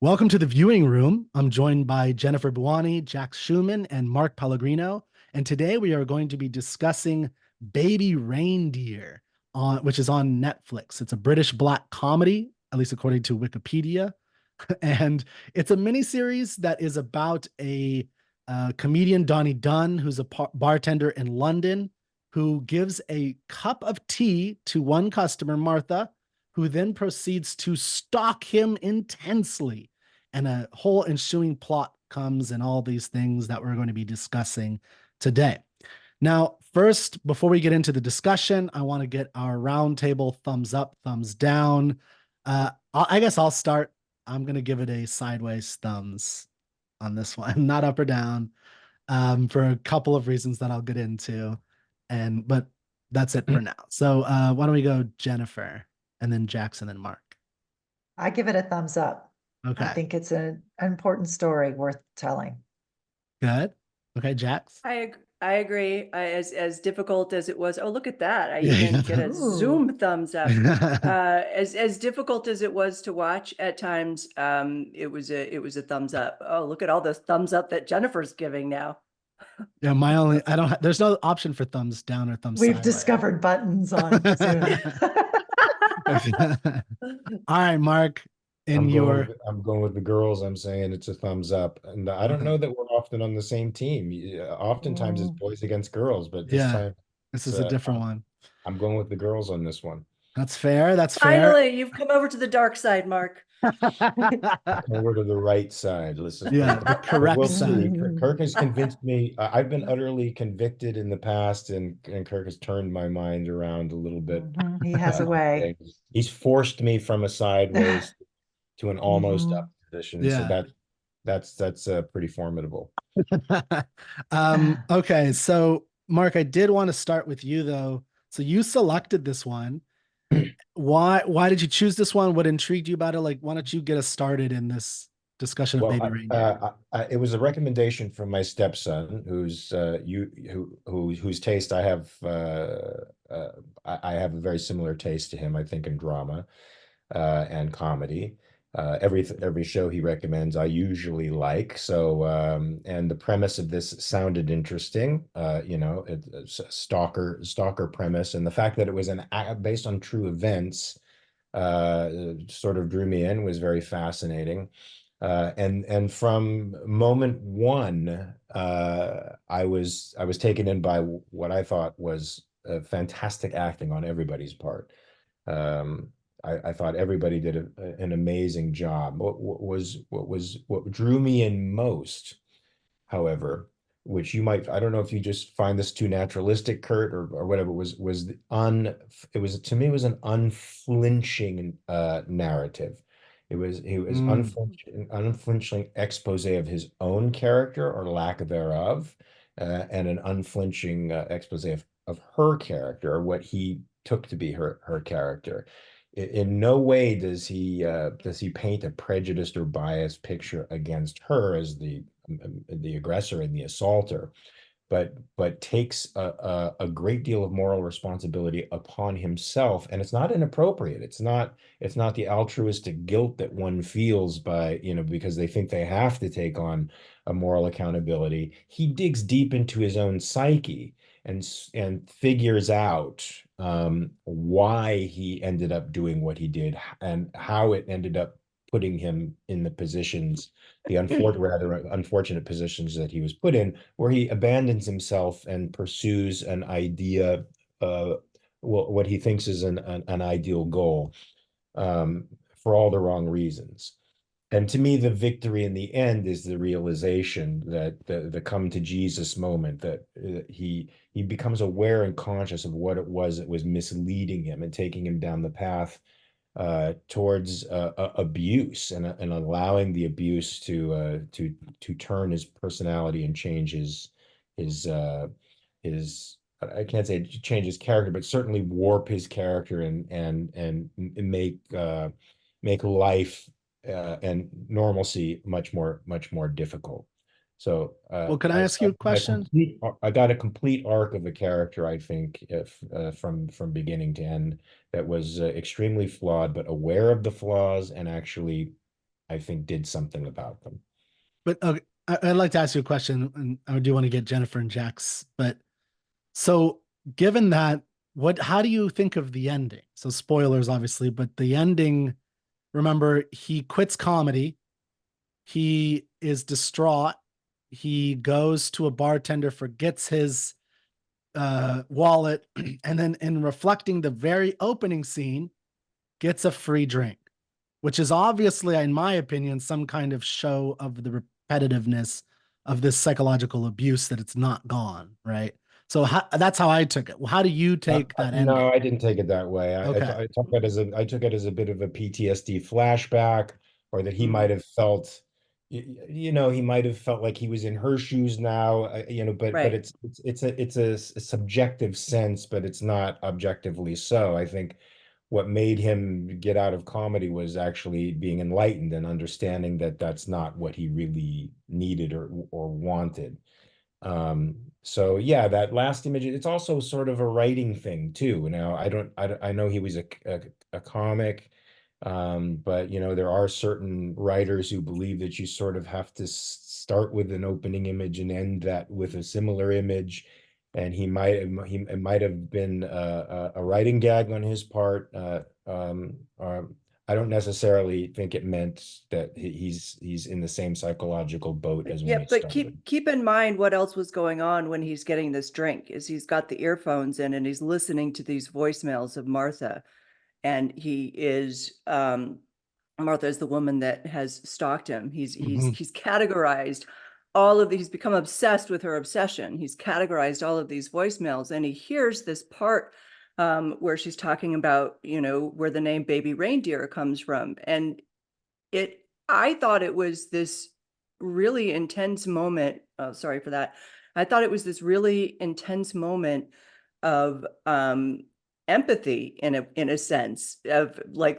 Welcome to the viewing room. I'm joined by Jennifer Bouani, Jack Schumann, and Mark Pellegrino. And today we are going to be discussing Baby Reindeer, which is on Netflix. It's a British black comedy, at least according to Wikipedia. And it's a miniseries that is about a comedian, Donnie Dunn, who's a bartender in London, who gives a cup of tea to one customer, Martha, who then proceeds to stalk him intensely. And a whole ensuing plot comes and all these things that we're going to be discussing today. Now, first, before we get into the discussion, I want to get our roundtable thumbs up, thumbs down. I guess I'll start. I'm going to give it a sideways thumbs on this one, not up or down, for a couple of reasons that I'll get into. But that's it for now. So why don't we go Jennifer and then Jackson and Mark? I give it a thumbs up. I Okay, think it's an important story worth telling. good. Okay, Jax. I agree. As difficult as it was. Oh, look at that! I Yeah. even get a Ooh. Zoom thumbs up. As difficult as it was to watch at times, it was a thumbs up. Oh, look at all the thumbs up that Jennifer's giving now. Yeah, I don't, there's no option for thumbs down or thumbs We've sideways. discovered buttons on Zoom. All right, Mark, in your, I'm going with the girls. I'm saying it's a thumbs up. And I don't okay. know that we're often on the same team. Oftentimes it's Mm. boys against girls, but this Yeah, time this it's, is a different one. I'm going with the girls on this one. That's fair. That's fair. Finally, you've come over to the dark side, Mark. Over to the right side. Let's just Yeah, the correct we'll see. side. Kirk has convinced me. I've been utterly convicted in the past, and Kirk has turned my mind around a little bit. He has a way. He's forced me from a sideways to an almost up position. So Yeah. that's pretty formidable. Okay, so Mark, I did want to start with you though. So you selected this one. Why did you choose this one? What intrigued you about it? Like, why don't you get us started in this discussion of Well, Baby Reindeer? it was a recommendation from my stepson, whose taste I have. I have a very similar taste to him, I think, in drama and comedy. Every show he recommends, I usually like. So, and the premise of this sounded interesting. It's a stalker premise, and the fact that it was based on true events sort of drew me in, was very fascinating. And from moment one, I was taken in by what I thought was fantastic acting on everybody's part. I thought everybody did an amazing job. What drew me in most, however, which you might, I don't know if you just find this too naturalistic, Kurt, or whatever, it was, to me, it was an unflinching narrative. He was Mm, unflinching expose of his own character or lack thereof, and an unflinching expose of her character, or what he took to be her character. In no way does he paint a prejudiced or biased picture against her as the aggressor and the assaulter, but takes a great deal of moral responsibility upon himself. And it's not inappropriate. It's not the altruistic guilt that one feels because they think they have to take on a moral accountability. He digs deep into his own psyche and figures out why he ended up doing what he did, and how it ended up putting him in the positions, the rather unfortunate positions that he was put in, where he abandons himself and pursues an idea, what he thinks is an ideal goal, for all the wrong reasons. And to me, the victory in the end is the realization that the come to Jesus moment, that he becomes aware and conscious of what it was that was misleading him and taking him down the path towards abuse, and allowing the abuse to turn his personality and change his I can't say change his character, but certainly warp his character, and make life and normalcy much more difficult. So well, can I ask you a question? I got a complete arc of a character, I think, if from beginning to end, that was extremely flawed, but aware of the flaws, and actually I think did something about them. But okay, I'd like to ask you a question, and I do want to get Jennifer and Jax. But so, given that, how do you think of the ending? So, spoilers, obviously, but the ending. Remember, he quits comedy. He is distraught. He goes to a bartender, forgets his wallet, and then, in reflecting the very opening scene, gets a free drink, which is obviously, in my opinion, some kind of show of the repetitiveness of this psychological abuse, that it's not gone, right? So that's how I took it. Well, how do you take that ending? No, I didn't take it that way. Okay. I took it as a bit of a PTSD flashback, or that he Mhm. might have felt, he might have felt like he was in her shoes now, but Right. it's a subjective sense, but it's not objectively so. I think what made him get out of comedy was actually being enlightened and understanding that that's not what he really needed or wanted. So yeah, that last image, it's also sort of a writing thing too. Now, I know he was a comic, but there are certain writers who believe that you sort of have to start with an opening image and end that with a similar image. And it might have been a writing gag on his part. I don't necessarily think it meant that he's in the same psychological boat as when Yeah, he but started. keep in mind what else was going on when he's getting this drink. Is he's got the earphones in and he's listening to these voicemails of Martha, and he is Martha is the woman that has stalked him. Mhm. He's categorized all of these, he's become obsessed with her obsession. He's categorized all of these voicemails, and he hears this part where she's talking about, where the name Baby Reindeer comes from. And I thought it was this really intense moment. Oh, sorry for that. I thought it was this really intense moment of empathy, in a sense, of like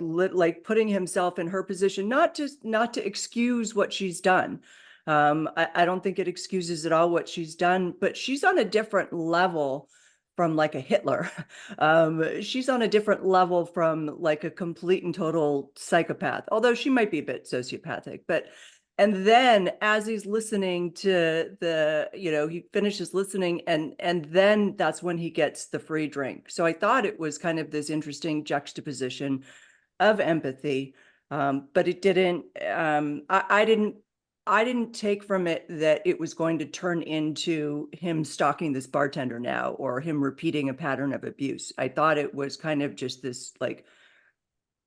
putting himself in her position, not to excuse what she's done. I don't think it excuses at all what she's done, but she's on a different level from like a Hitler. She's on a different level from like a complete and total psychopath, although she might be a bit sociopathic. And then as he's listening to he finishes listening, and then that's when he gets the free drink. So I thought it was kind of this interesting juxtaposition of empathy, but it didn't. I didn't take from it that it was going to turn into him stalking this bartender now, or him repeating a pattern of abuse. I thought it was kind of just this like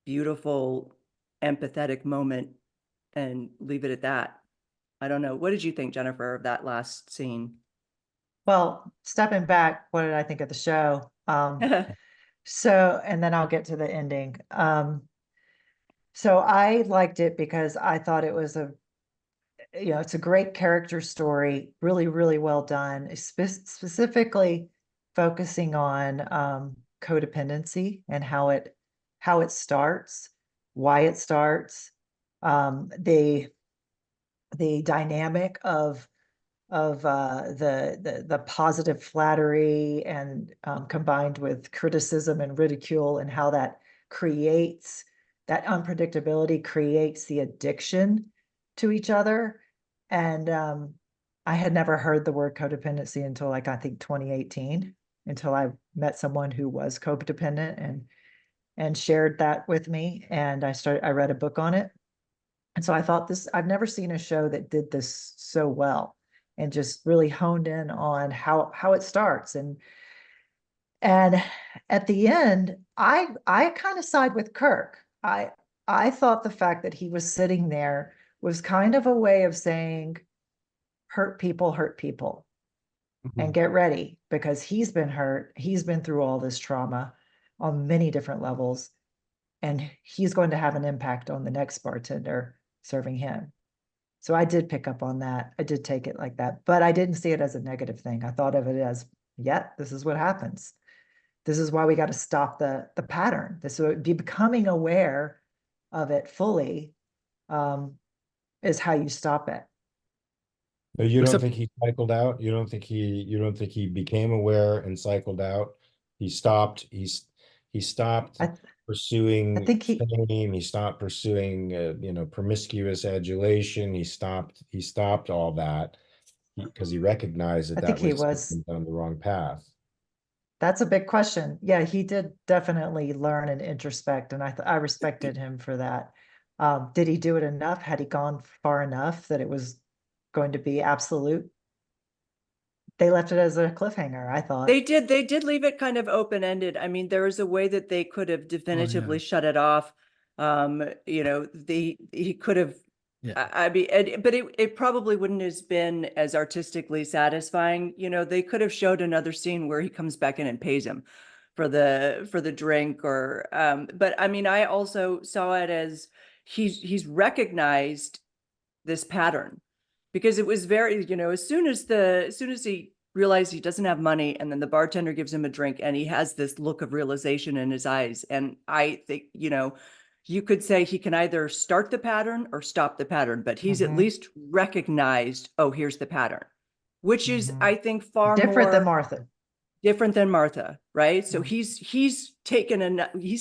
beautiful, empathetic moment, and leave it at that. I don't know. What did you think, Jennifer, of that last scene? Well, stepping back, what did I think of the show? So, and then I'll get to the ending. So I liked it because I thought it was it's a great character story, really, really well done, specifically focusing on codependency and how it starts, why it starts, the dynamic of the positive flattery and combined with criticism and ridicule, and how that creates that unpredictability, creates the addiction to each other. And I had never heard the word codependency until like I think 2018, until I met someone who was codependent and shared that with me, and I read a book on it. And so I thought I've never seen a show that did this so well, and just really honed in on how it starts. And at the end, I kind of side with Kirk. I thought the fact that he was sitting there was kind of a way of saying, hurt people, and get ready, because he's been hurt. He's been through all this trauma on many different levels, and he's going to have an impact on the next bartender serving him. So I did pick up on that. I did take it like that, but I didn't see it as a negative thing. I thought of it as, yeah, this is what happens. This is why we got to stop the pattern. This would be becoming aware of it fully, is how you stop it. But you don't Except, think he cycled out? You don't think he became aware and cycled out? He stopped. He stopped. pursuing I think he, fame. He stopped pursuing, promiscuous adulation. He stopped all that because he recognized that I think that he was was, down the wrong path. that's a big question. Yeah, he did definitely learn and introspect, and I respected him for that. Did he do it enough? Had he gone far enough that it was going to be absolute? They left it as a cliffhanger, I thought. They did leave it kind of open-ended. I mean, there was a way that they could have definitively shut it off. He could have, Yeah. I mean, but it probably wouldn't have been as artistically satisfying. They could have showed another scene where he comes back in and pays him for the drink, or but I mean, I also saw it as he's recognized this pattern, because it was very, as soon as he realized he doesn't have money, and then the bartender gives him a drink, and he has this look of realization in his eyes. And I think, you could say he can either start the pattern or stop the pattern, but he's at least recognized, oh, here's the pattern, which is, I think, far Different than more Martha. different than Martha, right? So Mhm. he's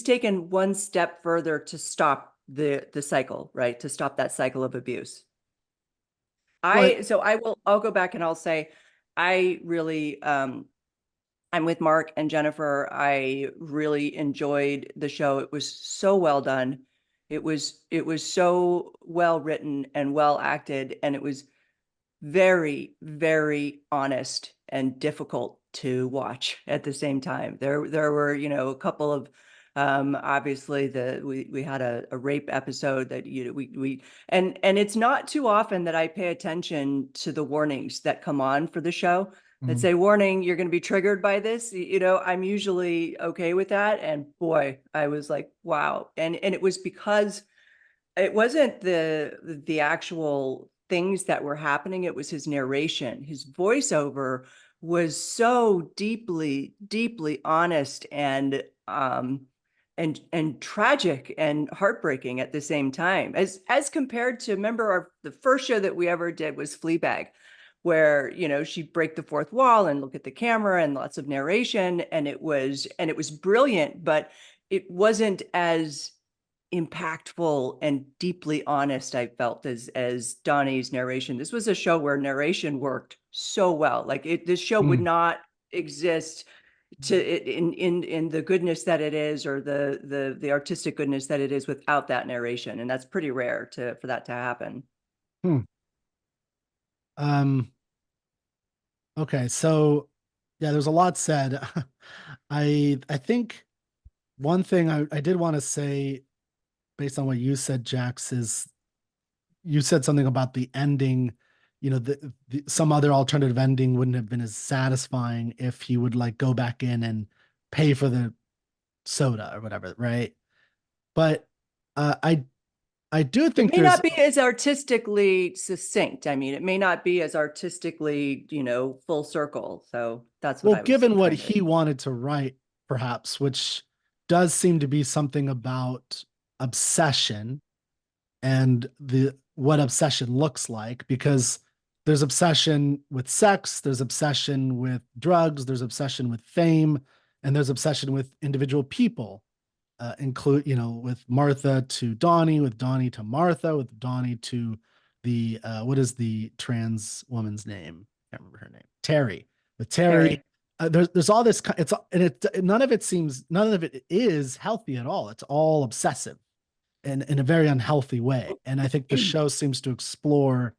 taken one step further to stop the cycle, right? To stop that cycle of abuse. Well, I'll go back and I'll say, I really, I'm with Mark and Jennifer. I really enjoyed the show. It was so well done. It was so well written and well acted, and it was very, very honest and difficult to watch at the same time. There were, a couple of, obviously we had a rape episode that, and it's not too often that I pay attention to the warnings that come on for the show that say, warning, you're going to be triggered by this. I'm usually okay with that. And boy, I was like, wow. And it was because it wasn't the actual things that were happening. It was his narration. His voiceover was so deeply, deeply honest and tragic and heartbreaking at the same time, as compared to, remember, the first show that we ever did was Fleabag, where she'd break the fourth wall and look at the camera and lots of narration, and it was brilliant, but it wasn't as impactful and deeply honest, I felt, as Donnie's narration. This was a show where narration worked so well. Like this show would not exist in the goodness that it is, or the artistic goodness that it is, without that narration. And that's pretty rare for that to happen. Um, okay, so yeah, there's a lot said. I think one thing I did want to say, based on what you said, Jax, is you said something about the ending. Some other alternative ending wouldn't have been as satisfying if he would like go back in and pay for the soda or whatever, right? But I do It think may there's not be as artistically succinct. I mean, it may not be as artistically, full circle. So that's what well, I was given what trying to. he wanted to write, perhaps, which does seem to be something about obsession and the what obsession looks like, because there's obsession with sex, there's obsession with drugs, there's obsession with fame, and there's obsession with individual people. Include, with Martha to Donnie, with Donnie to Martha, with Donnie to the what is the trans woman's name? I can't remember her name. Terry. With Terry, Terry. there's all this. It's and it none of it is healthy at all. It's all obsessive and in a very unhealthy way. And I think the show seems to explore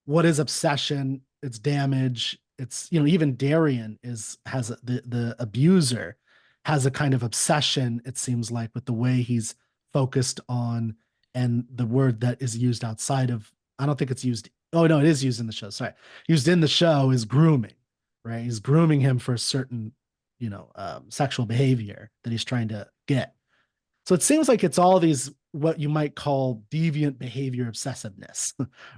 what is obsession, its damage. It's, even Darian has the abuser has a kind of obsession, it seems like, with the way he's focused on, and the word that is used outside of, I don't think it's used. Oh no, it is used in the show. Sorry. Used in the show is grooming, right? He's grooming him for a certain, sexual behavior that he's trying to get. So it seems like it's all these what you might call deviant behavior obsessiveness,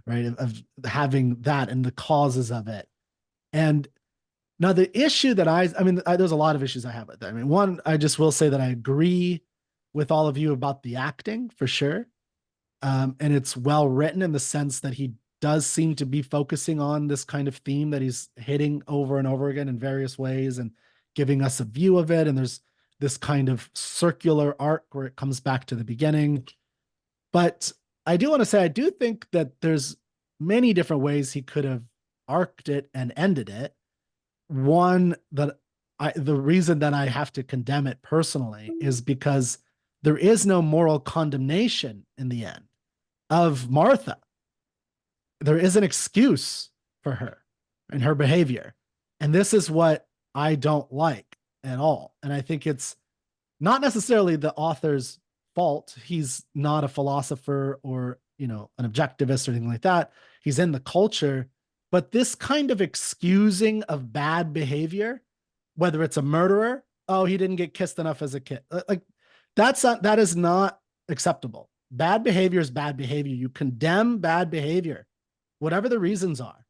right? Of having that and the causes of it. And now the issue that there's a lot of issues I have with that. I mean, one, I just will say that I agree with all of you about the acting for sure. And it's well written in the sense that he does seem to be focusing on this kind of theme that he's hitting over and over again in various ways and giving us a view of it. And there's this kind of circular arc where it comes back to the beginning. But I do want to say, I do think that there's many different ways he could have arced it and ended it. One that the reason that I have to condemn it personally is because there is no moral condemnation in the end of Martha. There is an excuse for her and her behavior. And this is what I don't like at all. And I think it's not necessarily the author's fault. He's not a philosopher or, an objectivist or anything like that. He's in the culture. But this kind of excusing of bad behavior, whether it's a murderer, oh, he didn't get kissed enough as a kid. Like that is not acceptable. Bad behavior is bad behavior. You condemn bad behavior, whatever the reasons are.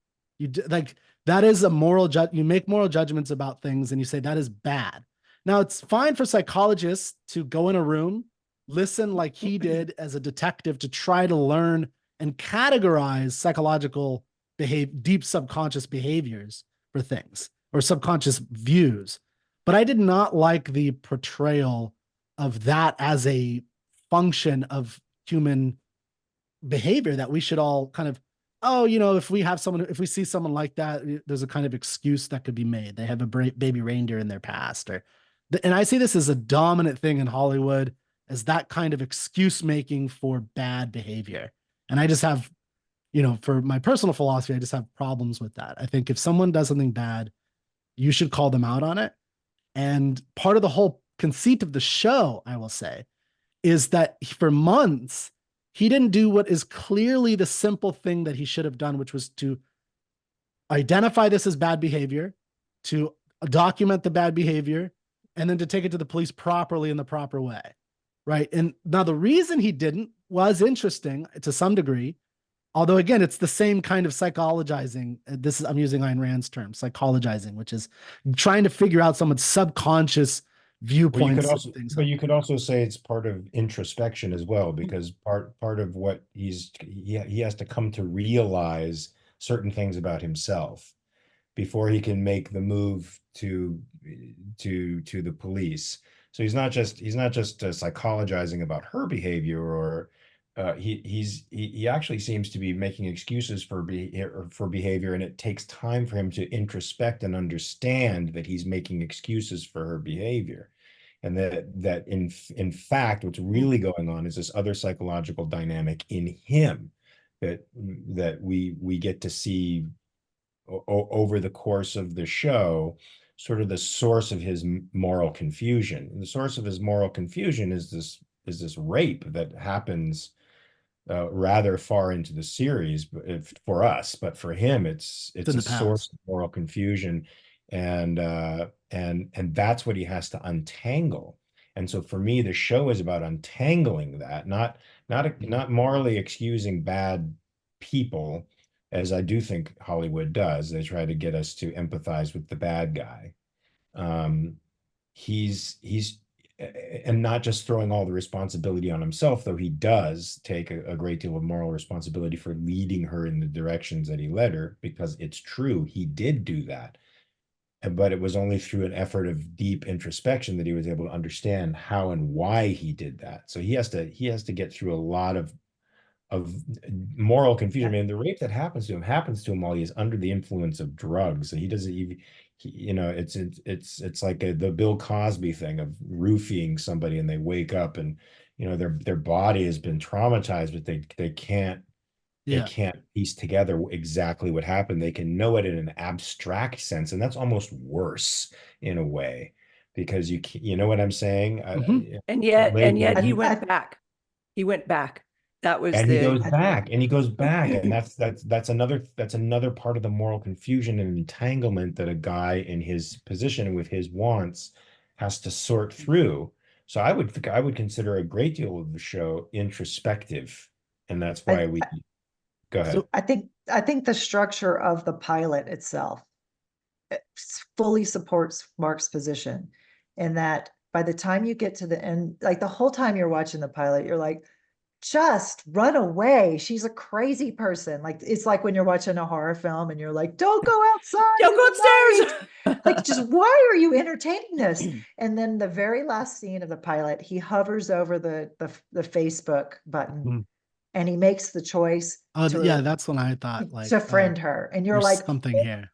That is a moral you make moral judgments about things and you say that is bad. Now it's fine for psychologists to go in a room, listen like he did as a detective to try to learn and categorize psychological deep subconscious behaviors for things or subconscious views. But I did not like the portrayal of that as a function of human behavior that we should all kind of, if we see someone like that, there's a kind of excuse that could be made. They have a baby reindeer in their past, and I see this as a dominant thing in Hollywood, as that kind of excuse making for bad behavior. And I just have, for my personal philosophy, I just have problems with that. I think if someone does something bad, you should call them out on it. And part of the whole conceit of the show, I will say, is that for months, he didn't do what is clearly the simple thing that he should have done, which was to identify this as bad behavior, to document the bad behavior, and then to take it to the police properly in the proper way. Right. And now the reason he didn't was interesting to some degree, although again, it's the same kind of psychologizing. I'm using Ayn Rand's term, psychologizing, which is trying to figure out someone's subconscious viewpoints. But you could also say it's part of introspection as well, because part of what he has to come to realize certain things about himself before he can make the move to the police. So he's not just psychologizing about her behavior, or he actually seems to be making excuses for behavior, and it takes time for him to introspect and understand that he's making excuses for her behavior, and that in fact what's really going on is this other psychological dynamic in him that we get to see over the course of the show, sort of the source of his moral confusion. And the source of his moral confusion is this rape that happens rather far into the series for us, but for him it's a source of moral confusion, and that's what he has to untangle. And so for me, the show is about untangling that, not morally excusing bad people, as I do think Hollywood does. They try to get us to empathize with the bad guy. He's and not just throwing all the responsibility on himself, though he does take a great deal of moral responsibility for leading her in the directions that he led her, because it's true, he did do that. But it was only through an effort of deep introspection that he was able to understand how and why he did that. So he has to get through a lot of moral confusion. I mean, the rape that happens to him while he's under the influence of drugs. And he doesn't even, it's like the Bill Cosby thing of roofing somebody and they wake up and, their body has been traumatized, but they can't piece together exactly what happened. They can know it in an abstract sense. And that's almost worse in a way, because you know what I'm saying? And yet he went back. He went back. That was he goes back, and that's another part of the moral confusion and entanglement that a guy in his position with his wants has to sort through. So I would consider a great deal of the show introspective, and that's why we go ahead. So I think the structure of the pilot itself fully supports Mark's position, in that by the time you get to the end, like the whole time you're watching the pilot, you're like, just run away. She's a crazy person. Like, it's like when you're watching a horror film and you're like, don't go outside. Don't go in the night." upstairs. Like, just why are you entertaining this? And then the very last scene of the pilot, he hovers over the Facebook button Mm. and he makes the choice Oh, to, yeah, that's when I thought like, to oh, friend her. And you're there's like, something "Why here.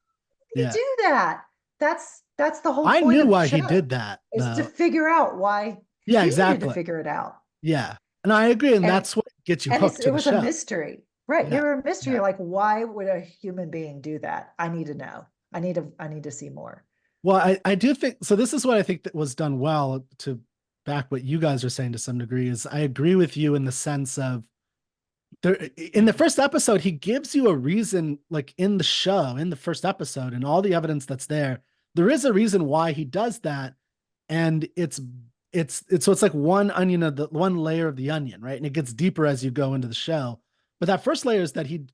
did Yeah. he do that?" That's the whole I point knew of the why he show, did that, is to though. figure out why Yeah, he needed to exactly. figure it out. Yeah. And I agree. And And that's what gets you and hooked to it the was a show. mystery, right? Yeah. You're a mystery. Yeah. You're like, why would a human being do that? I need to know. I need to see more. Well, I do think so. This is what I think that was done well, to back what you guys are saying to some degree, is I agree with you in the sense of there in the first episode, he gives you a reason, like in the show, in the first episode, and all the evidence that's there is a reason why he does that. And it's so it's like one onion of the one layer of the onion, right? And it gets deeper as you go into the show. But that first layer is that he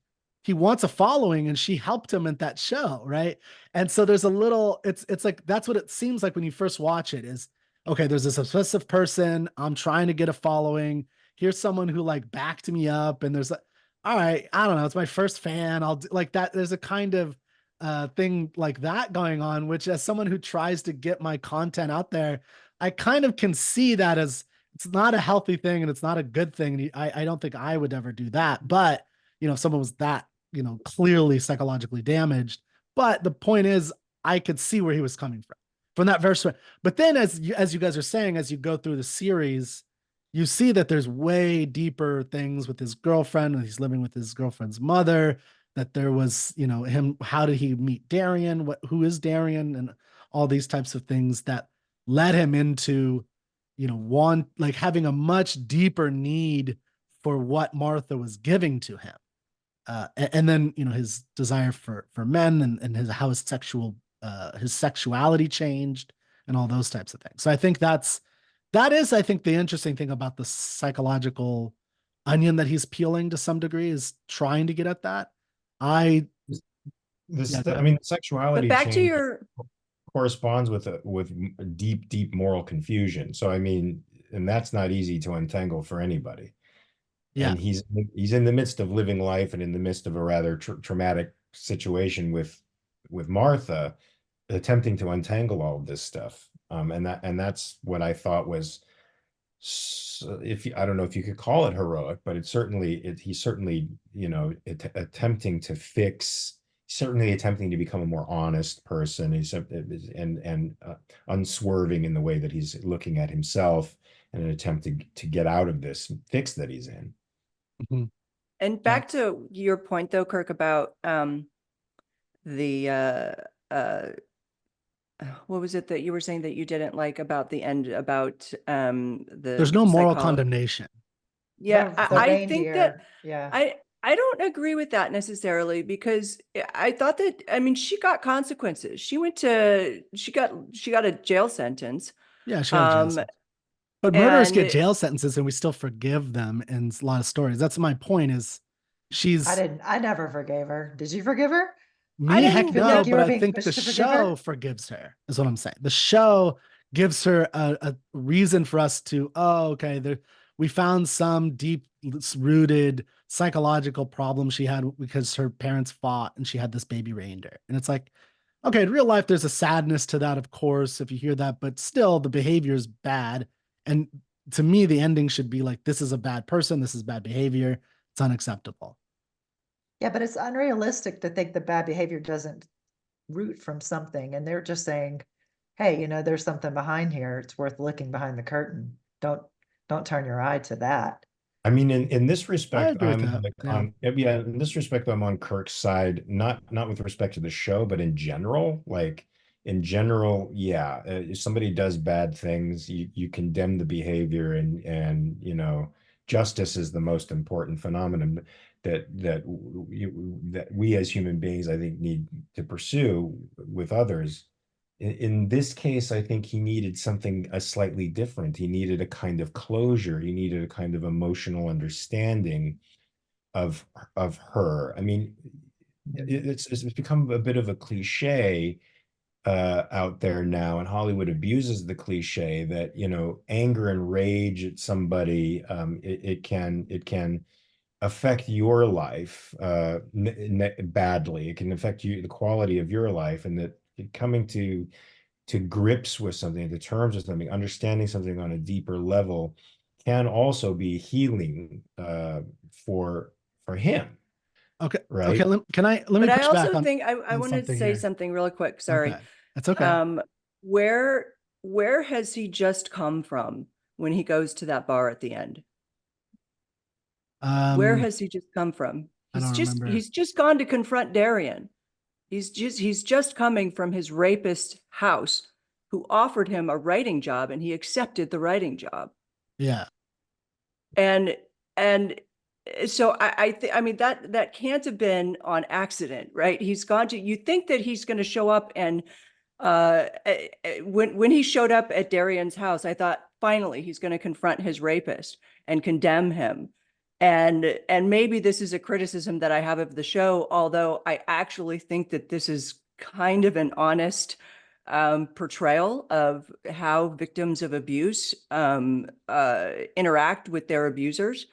wants a following, and she helped him at that show, right? And so there's a little, it's like that's what it seems like when you first watch it is, okay, there's this obsessive person, I'm trying to get a following. Here's someone who like backed me up, and there's like, all right, I don't know, it's my first fan. I'll do like that. There's a kind of thing like that going on, which as someone who tries to get my content out there, I kind of can see that as it's not a healthy thing and it's not a good thing. And I don't think I would ever do that. But, if someone was that, clearly psychologically damaged. But the point is, I could see where he was coming from that verse. But then as you guys are saying, as you go through the series, you see that there's way deeper things with his girlfriend, and he's living with his girlfriend's mother, that there was, him, how did he meet Darian? Who is Darian? And all these types of things that led him into, like having a much deeper need for what Martha was giving to him. And then, his desire for men, and how his sexuality changed, and all those types of things. So I think that is, I think, the interesting thing about the psychological onion that he's peeling to some degree, is trying to get at that. I mean, sexuality But back to change your corresponds with deep moral confusion. So I mean, and that's not easy to untangle for anybody. Yeah. And he's in the midst of living life, and in the midst of a rather traumatic situation with Martha, attempting to untangle all of this stuff. And that's what I thought was, I don't know if you could call it heroic, but he's certainly, attempting to fix, certainly attempting to become a more honest person. He's and unswerving in the way that he's looking at himself, in an attempt to get out of this fix that he's in. Mm-hmm. And back to your point, though, Kirk, about what was it that you were saying that you didn't like about the end, about there's no moral condemnation. Yeah, The I think that reindeer, I don't agree with that necessarily, because I thought that, I mean, she got consequences. She got a jail sentence. Yeah, she got a jail sentence. But murderers get jail sentences, and we still forgive them in a lot of stories. That's my point, is I never forgave her. Did you forgive her? Me, heck no, like but I think the show forgives her, is what I'm saying. The show gives her a reason for us to, okay, we found some deep rooted psychological problem she had because her parents fought and she had this baby reindeer. And it's like, okay, in real life, there's a sadness to that, of course, if you hear that, but still the behavior is bad. And to me, the ending should be like, this is a bad person, this is bad behavior, it's unacceptable. Yeah, but it's unrealistic to think the bad behavior doesn't root from something. And they're just saying, hey, there's something behind here. It's worth looking behind the curtain. Don't turn your eye to that. I mean, in this respect, in this respect, I'm on Kirk's side, not with respect to the show, but in general. Like, in general, yeah, if somebody does bad things, you condemn the behavior, and justice is the most important phenomenon that we as human beings, I think, need to pursue with others. In this case, I think he needed something slightly different. He needed a kind of closure. He needed a kind of emotional understanding of her. I mean, it's become a bit of a cliche out there now, and Hollywood abuses the cliche that, you know, anger and rage at somebody, it can affect your life badly. It can affect you, the quality of your life, and that coming to grips with something, to terms with something, understanding something on a deeper level can also be healing for him, Okay. right? Okay. Let me But I push back also think I on wanted to something say here. something really quick. Sorry. Okay. That's okay. Where has he just come from when he goes to that bar at the end? Where Um, has he just come from? I don't remember. He's just gone to confront Darian. He's just coming from his rapist house, who offered him a writing job, and he accepted the writing job. Yeah. And so I mean that can't have been on accident, right? He's gone to, you think that he's going to show up, and when he showed up at Darian's house, I thought finally he's going to confront his rapist and condemn him. And maybe this is a criticism that I have of the show, although I actually think that this is kind of an honest portrayal of how victims of abuse interact with their abusers.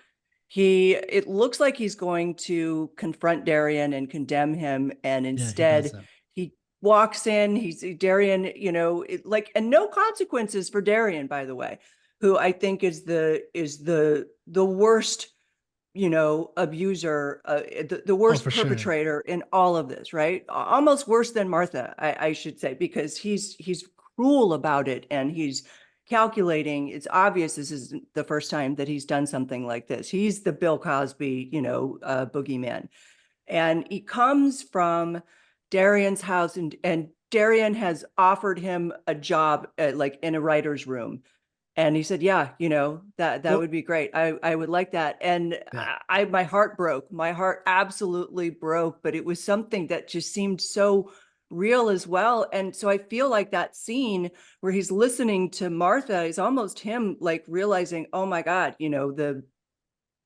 It looks like he's going to confront Darian and condemn him, and Yeah, he does instead that. he walks in. He's Darian, you know, and no consequences for Darian, by the way, who I think is the worst, you know, abuser, the worst For sure. perpetrator in all of this, right? Almost worse than Martha, I should say, because he's cruel about it, and he's calculating. It's obvious this is the first time that he's done something like this. He's the Bill Cosby, you know, boogeyman. And he comes from Darian's house, and Darian has offered him a job like in a writer's room. And he said, yeah, you know, that Well, would be great. I would like that. And yeah. my heart broke. My heart absolutely broke, but it was something that just seemed so real as well. And so I feel like that scene where he's listening to Martha is almost him like realizing, oh my God, you know,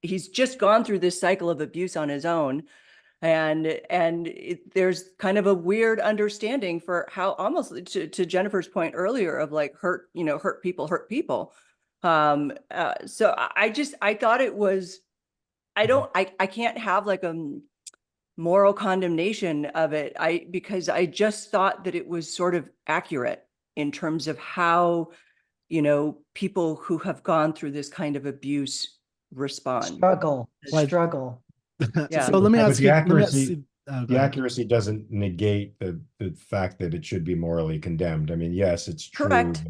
he's just gone through this cycle of abuse on his own. And there's kind of a weird understanding for how, almost to Jennifer's point earlier, of like hurt people. So I thought it was, I can't have like a moral condemnation of it. Because I just thought that it was sort of accurate in terms of how, you know, people who have gone through this kind of abuse respond. Struggle, Well, struggle. Yeah. So let me But ask the you. accuracy, Go the ahead. accuracy doesn't negate the fact that it should be morally condemned. I mean, yes, it's true. Correct.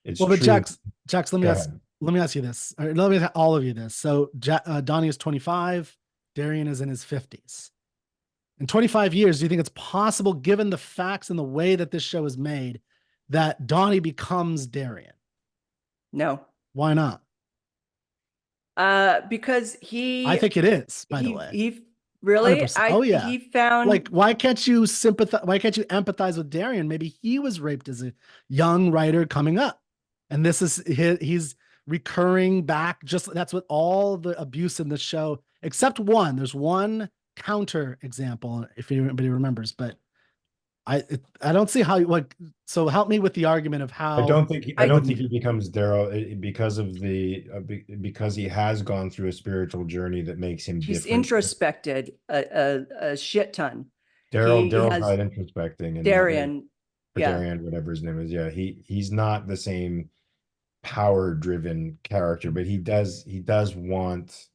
It's Well, but true. Jax, Go ahead. let me ask you this. Or let me ask all of you this. So Donnie is 25, Darian is in his 50s. In 25 years, do you think it's possible, given the facts and the way that this show is made, that Donnie becomes Darian? No. Why not? Because I think it is, by the way. he really, 100%. Oh, yeah. he found, Like, why can't you sympathize? Why can't you empathize with Darian? Maybe he was raped as a young writer coming up, and this is he's recurring back. Just that's what all the abuse in the show, except one. There's one counter example, if anybody remembers, but I don't see how. Like, so help me with the argument of how. I don't think he becomes Daryl because of because he has gone through a spiritual journey that makes him he's different. introspected a shit ton. Daryl has tried introspecting, and Darian, or yeah. Darian, whatever his name is. Yeah, he's not the same power-driven character, but he does want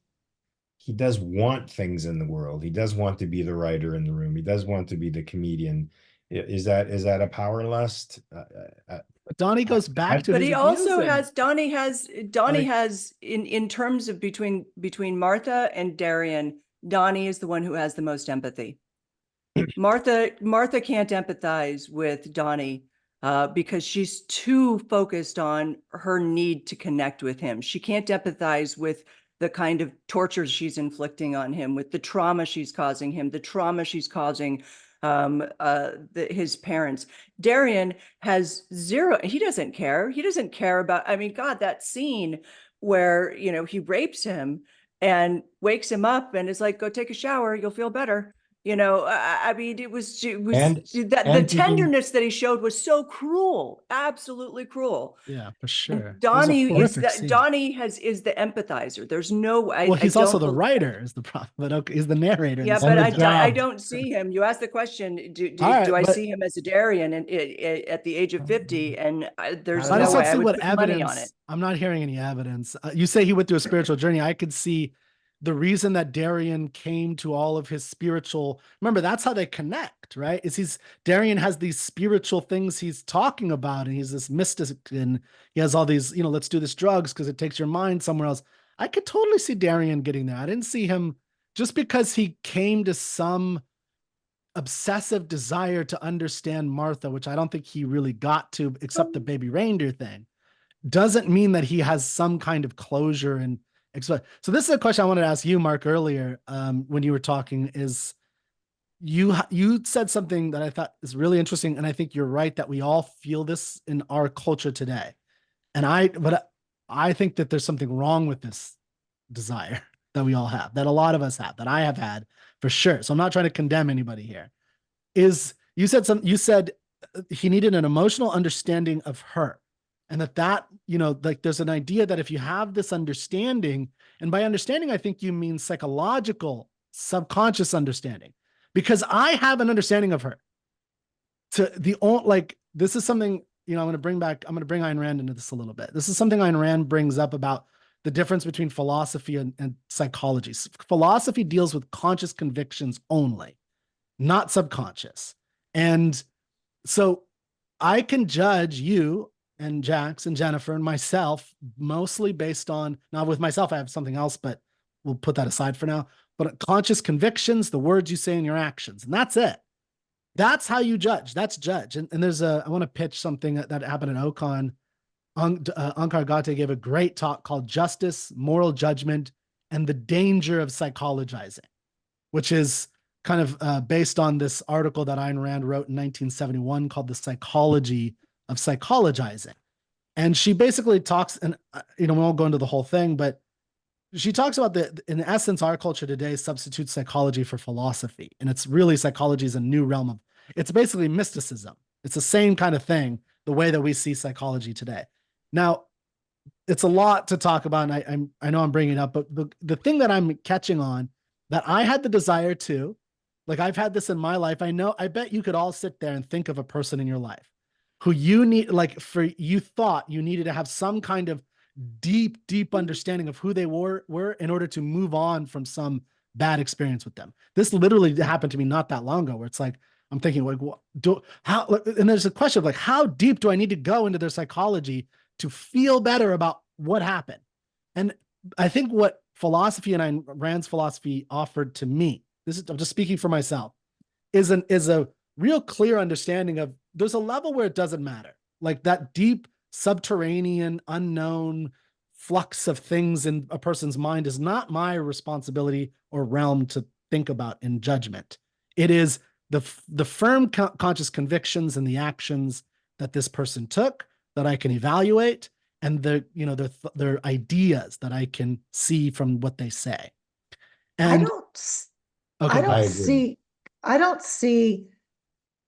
things in the world. He does want to be the writer in the room. He does want to be the comedian. Is that a power lust? But Donnie goes back to But his he also abusing. has Donnie has in terms of between Martha and Darian, Donnie is the one who has the most empathy. Martha can't empathize with Donnie because she's too focused on her need to connect with him. She can't empathize with the kind of torture she's inflicting on him, with the trauma she's causing him, the trauma she's causing his parents. Darian has zero. He doesn't care. He doesn't care about, I mean, God, that scene where, you know, he rapes him and wakes him up and is like, go take a shower, you'll feel better. You know, I mean, it was And that the and he didn't. tenderness that he showed was so cruel, absolutely cruel. Yeah, for sure. And It was a Donnie is horrific that scene. Donnie is the empathizer. There's no, Well, I he's also don't the believe. writer is the problem, but okay, he's the narrator. in Yeah, the but the scene. I job. don't see him. You asked the question, All right, do I but see him as a Darien and at the age of 50? And there's I no just way don't I see would what put money on it. evidence. I'm not hearing any evidence. You say he went through a spiritual journey. I could see the reason that Darien came to all of his spiritual. Remember, that's how they connect, right? Darien has these spiritual things he's talking about, and he's this mystic, and he has all these, let's do this drugs because it takes your mind somewhere else. I could totally see Darien getting there. I didn't see him just because he came to some obsessive desire to understand Martha, which I don't think he really got to, except the baby reindeer thing, doesn't mean that he has some kind of closure. And so this is a question I wanted to ask you, Mark, earlier when you were talking. Is you said something that I thought is really interesting, and I think you're right that we all feel this in our culture today. But I think that there's something wrong with this desire that we all have, that a lot of us have, that I have had for sure. So I'm not trying to condemn anybody here. You said he needed an emotional understanding of her, and that like there's an idea that if you have this understanding, and by understanding I think you mean psychological, subconscious understanding, because I have an understanding of her. This is something I'm going to bring Ayn Rand into this a little bit. This is something Ayn Rand brings up about the difference between philosophy and psychology. Philosophy deals with conscious convictions only, not subconscious. And so I can judge you and Jax and Jennifer and myself mostly based on, now with myself, I have something else, but we'll put that aside for now. But conscious convictions, the words you say and your actions, and that's it. That's how you judge. That's judge. And I want to pitch something that happened at Ocon. Ankar Gate gave a great talk called Justice, Moral Judgment, and the Danger of Psychologizing, which is kind of based on this article that Ayn Rand wrote in 1971 called The Psychology of Psychologizing. And she basically talks, and we won't go into the whole thing, but she talks about in essence, our culture today substitutes psychology for philosophy. And it's really, psychology is a new realm it's basically mysticism. It's the same kind of thing, the way that we see psychology today. Now, it's a lot to talk about, and I know I'm bringing it up, but the thing that I'm catching on, that I had the desire to, like I've had this in my life. I bet you could all sit there and think of a person in your life who you thought you needed to have some kind of deep understanding of who they were in order to move on from some bad experience with them. This literally happened to me not that long ago, where it's like, I'm thinking like, and there's a question of like, how deep do I need to go into their psychology to feel better about what happened? And I think what philosophy and Ayn Rand's philosophy offered to me, I'm just speaking for myself, is a real clear understanding of there's a level where it doesn't matter. Like that deep subterranean unknown flux of things in a person's mind is not my responsibility or realm to think about in judgment. It is the firm conscious convictions and the actions that this person took that I can evaluate, and their ideas that I can see from what they say. And I don't see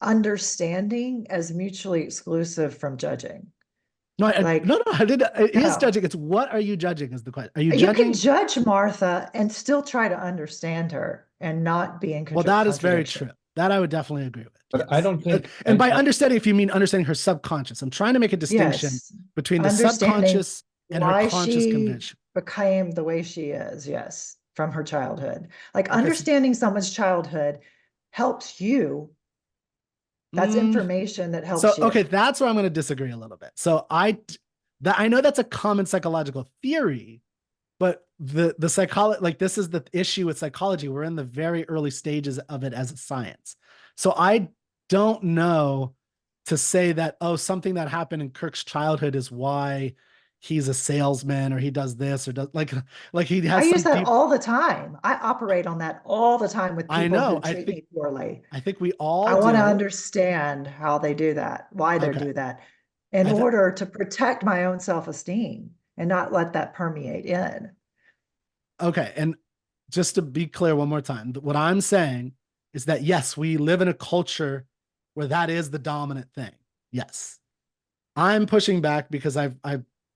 understanding as mutually exclusive from judging. No, it is judging. It's what are you judging is the question. Are you judging? You can judge Martha and still try to understand her and not be in contradiction. Well, that is very true. That I would definitely agree with. But yes. I don't think... And by understanding, if you mean understanding her subconscious, I'm trying to make a distinction between the subconscious and her conscious conviction. Became the way she is, yes, from her childhood. Like understanding someone's childhood helps you. That's information that helps you. Okay, that's where I'm going to disagree a little bit. So I know that's a common psychological theory, but the psychology, like this is the issue with psychology. We're in the very early stages of it as a science. So I don't know to say that, something that happened in Kirk's childhood is why he's a salesman or he does this or does like he has. I use that all the time. I operate on that all the time with people who treat me poorly. I think we all I want to understand how they do that, why they do that, in order to protect my own self-esteem and not let that permeate in. Okay. And just to be clear one more time, what I'm saying is that yes, we live in a culture where that is the dominant thing. Yes. I'm pushing back because I've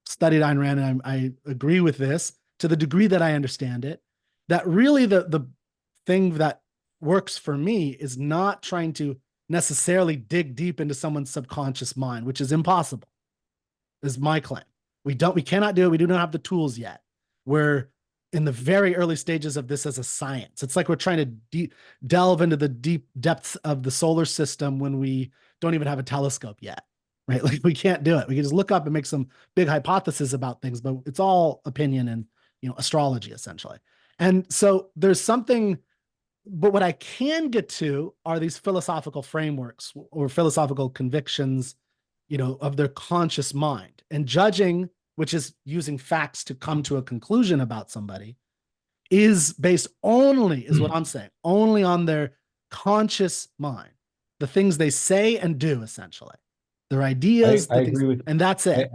studied Ayn Rand, and I agree with this to the degree that I understand it, that really the thing that works for me is not trying to necessarily dig deep into someone's subconscious mind, which is impossible, is my claim. We cannot do it. We do not have the tools yet. We're in the very early stages of this as a science. It's like we're trying to delve into the deep depths of the solar system when we don't even have a telescope yet, right? Like we can't do it. We can just look up and make some big hypotheses about things, but it's all opinion and, astrology essentially. And so there's something, but what I can get to are these philosophical frameworks or philosophical convictions, of their conscious mind, and judging, which is using facts to come to a conclusion about somebody, is based only, is what I'm saying, only on their conscious mind, the things they say and do, essentially, their ideas, I the things, agree with and that's I, it.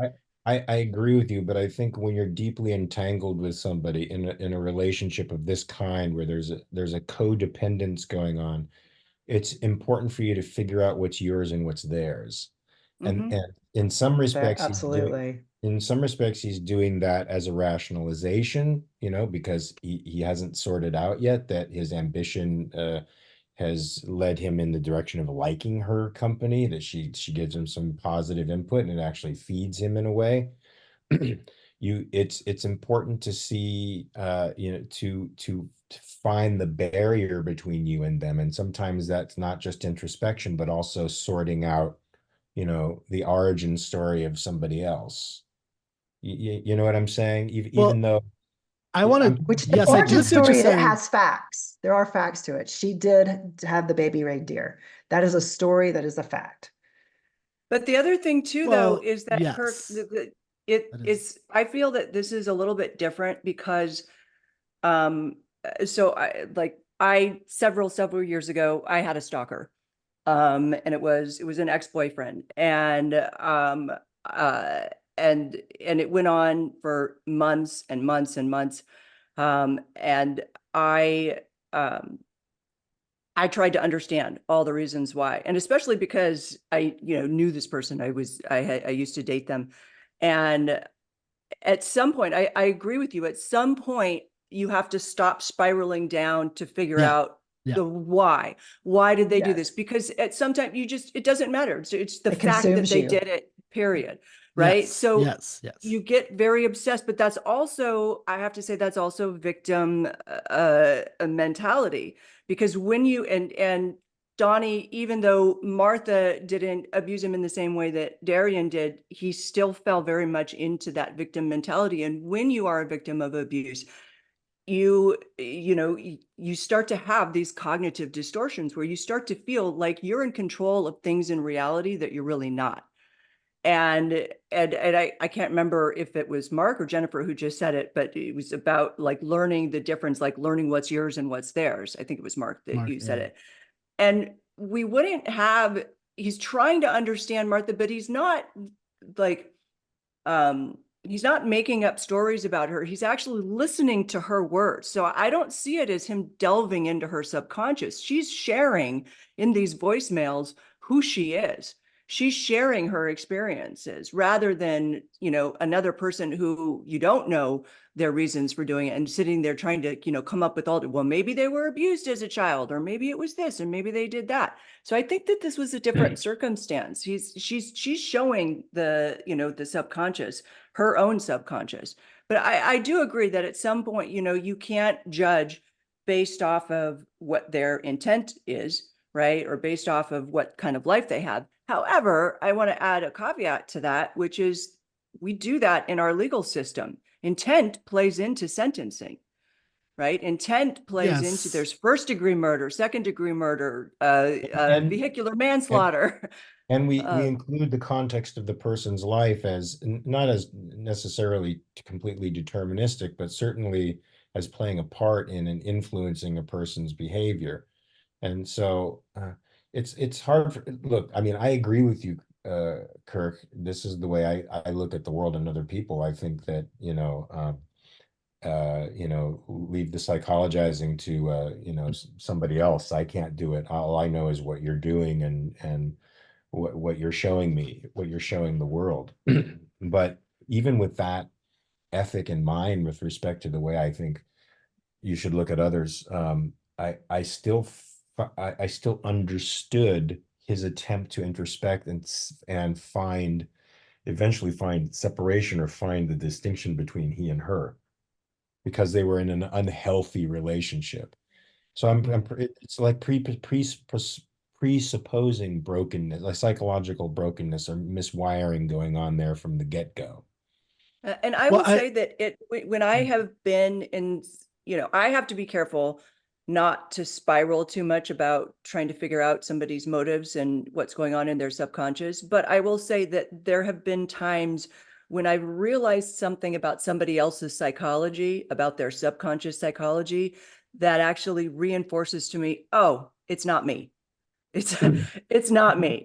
I agree with you, but I think when you're deeply entangled with somebody in a relationship of this kind where there's a codependence going on, it's important for you to figure out what's yours and what's theirs. And in some respects Absolutely. he's doing that as a rationalization, because he hasn't sorted out yet that his ambition has led him in the direction of liking her company, that she gives him some positive input and it actually feeds him in a way. It's important to see to find the barrier between you and them, and sometimes that's not just introspection but also sorting out the origin story of somebody else. You know what I'm saying? Even Well, though I want I'm Which to, the yes, I do origin see what you're story that saying. has facts. There are facts to it. She did have the baby reindeer. That is a story, that is a fact. But the other thing too, though, Well, is that Kirk, yes, that is, it's, I feel that this is a little bit different because, um, so I several years ago, I had a stalker, and it was an ex-boyfriend, uh, and it went on for months and months and months, and um, I tried to understand all the reasons why, and especially because I, knew this person. I used to date them. And at some point, I agree with you. At some point, you have to stop spiraling down to figure yeah, out yeah, the why. Why did they do this? Yes. Because at some time it doesn't matter. It's the It fact that consumes they you. did it, period. Right. yes, So yes, yes. you get very obsessed, but that's also, I have to say, that's also victim a mentality, because when you, and Donnie, even though Martha didn't abuse him in the same way that Darian did, he still fell very much into that victim mentality. And when you are a victim of abuse, you start to have these cognitive distortions where you start to feel like you're in control of things in reality that you're really not. And I can't remember if it was Mark or Jennifer who just said it, but it was about like learning the difference, like learning what's yours and what's theirs. I think it was Mark that Mark, you said yeah. it. And we wouldn't have, he's trying to understand Martha, but he's not like, he's not making up stories about her. He's actually listening to her words. So I don't see it as him delving into her subconscious. She's sharing in these voicemails who she is. She's sharing her experiences rather than, another person who you don't know their reasons for doing it and sitting there trying to, come up with all the, well, maybe they were abused as a child, or maybe it was this, and maybe they did that. So I think that this was a different circumstance. She's showing the, the subconscious, her own subconscious. But I do agree that at some point, you can't judge based off of what their intent is, right? Or based off of what kind of life they have. However, I want to add a caveat to that, which is we do that in our legal system. Intent plays into sentencing, right? Intent plays into, Yes, there's first degree murder, second degree murder, and vehicular and manslaughter. and we Uh, include the context of the person's life as not as necessarily completely deterministic, but certainly as playing a part in influencing a person's behavior. And so it's hard look, I mean, I agree with you, Kirk. This is the way I look at the world and other people. I think that, you know, leave the psychologizing to, you know, somebody else. I can't do it. All I know is what you're doing and what you're showing me, what you're showing the world. But even with that ethic in mind, with respect to the way I think you should look at others, I still I still understood his attempt to introspect and find eventually find separation or find the distinction between he and her, because they were in an unhealthy relationship. So it's like presupposing brokenness, like psychological brokenness or miswiring going on there from the get-go. And I Well, will say that when I have been in, you know, I have to be careful not to spiral too much about trying to figure out somebody's motives and what's going on in their subconscious. But I will say that there have been times when I've realized something about somebody else's psychology, about their subconscious psychology, that actually reinforces to me, oh, it's not me. It's it's not me.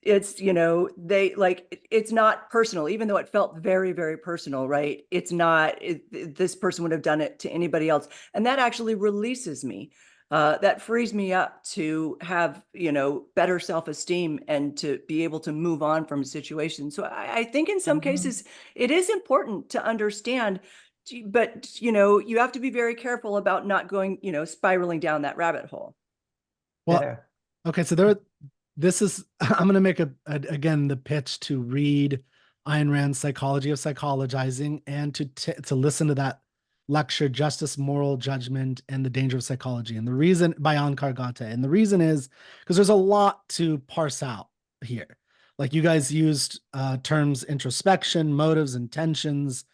It's, you know, they like, it's not personal, even though it felt very, very personal, right? It's not, this person would have done it to anybody else. And that actually releases me. That frees me up to have, you know, better self-esteem and to be able to move on from a situation. So I think in some cases it is important to understand, but, you know, you have to be very careful about not going, you know, spiraling down that rabbit hole. well, Yeah. okay, so this is, I'm going to make again, the pitch to read Ayn Rand's Psychology of Psychologizing and to listen to that lecture, Justice, Moral Judgment, and the Danger of Psychology. And the reason, by Ankar Ghate. And the reason is because there's a lot to parse out here. Like you guys used terms introspection, motives, intentions,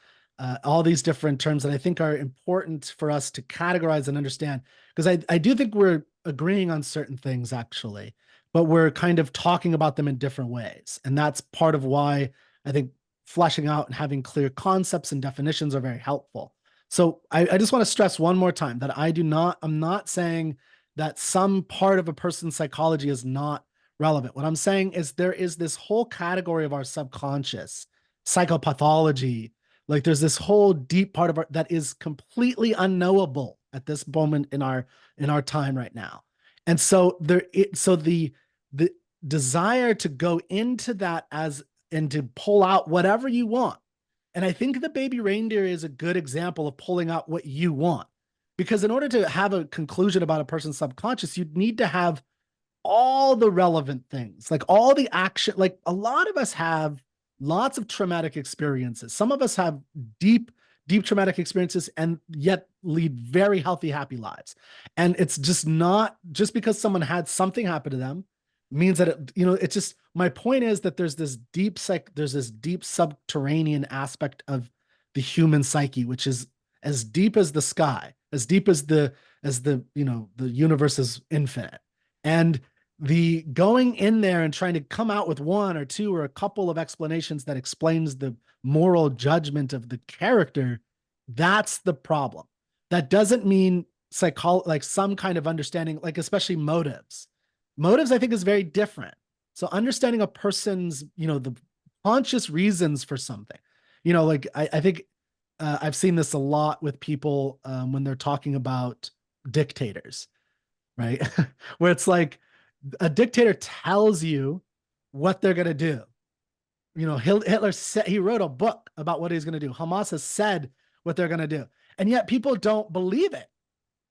all these different terms that I think are important for us to categorize and understand. Because I do think we're agreeing on certain things, actually, but we're kind of talking about them in different ways. And that's part of why I think fleshing out and having clear concepts and definitions are very helpful. So I just want to stress one more time that I'm not saying that some part of a person's psychology is not relevant. What I'm saying is there is this whole category of our subconscious, psychopathology. Like there's this whole deep part of our that is completely unknowable at this moment in our time right now. And so the desire to go into that and to pull out whatever you want. And I think the Baby Reindeer is a good example of pulling out what you want. Because in order to have a conclusion about a person's subconscious, you'd need to have all the relevant things, like all the action. Like a lot of us have lots of traumatic experiences. Some of us have deep traumatic experiences and yet lead very healthy, happy lives. And it's just not just because someone had something happen to them means that it's just, my point is that there's this deep subterranean aspect of the human psyche, which is as deep as the sky, as deep as the universe is infinite. And the going in there and trying to come out with one or two or a couple of explanations that explains the moral judgment of the character, that's the problem. That doesn't mean like some kind of understanding, like especially motives. Motives, I think, is very different. So understanding a person's, the conscious reasons for something, like I think I've seen this a lot with people when they're talking about dictators, right? Where it's like a dictator tells you what they're going to do. Hitler said, he wrote a book about what he's going to do. Hamas has said what they're going to do. And yet people don't believe it,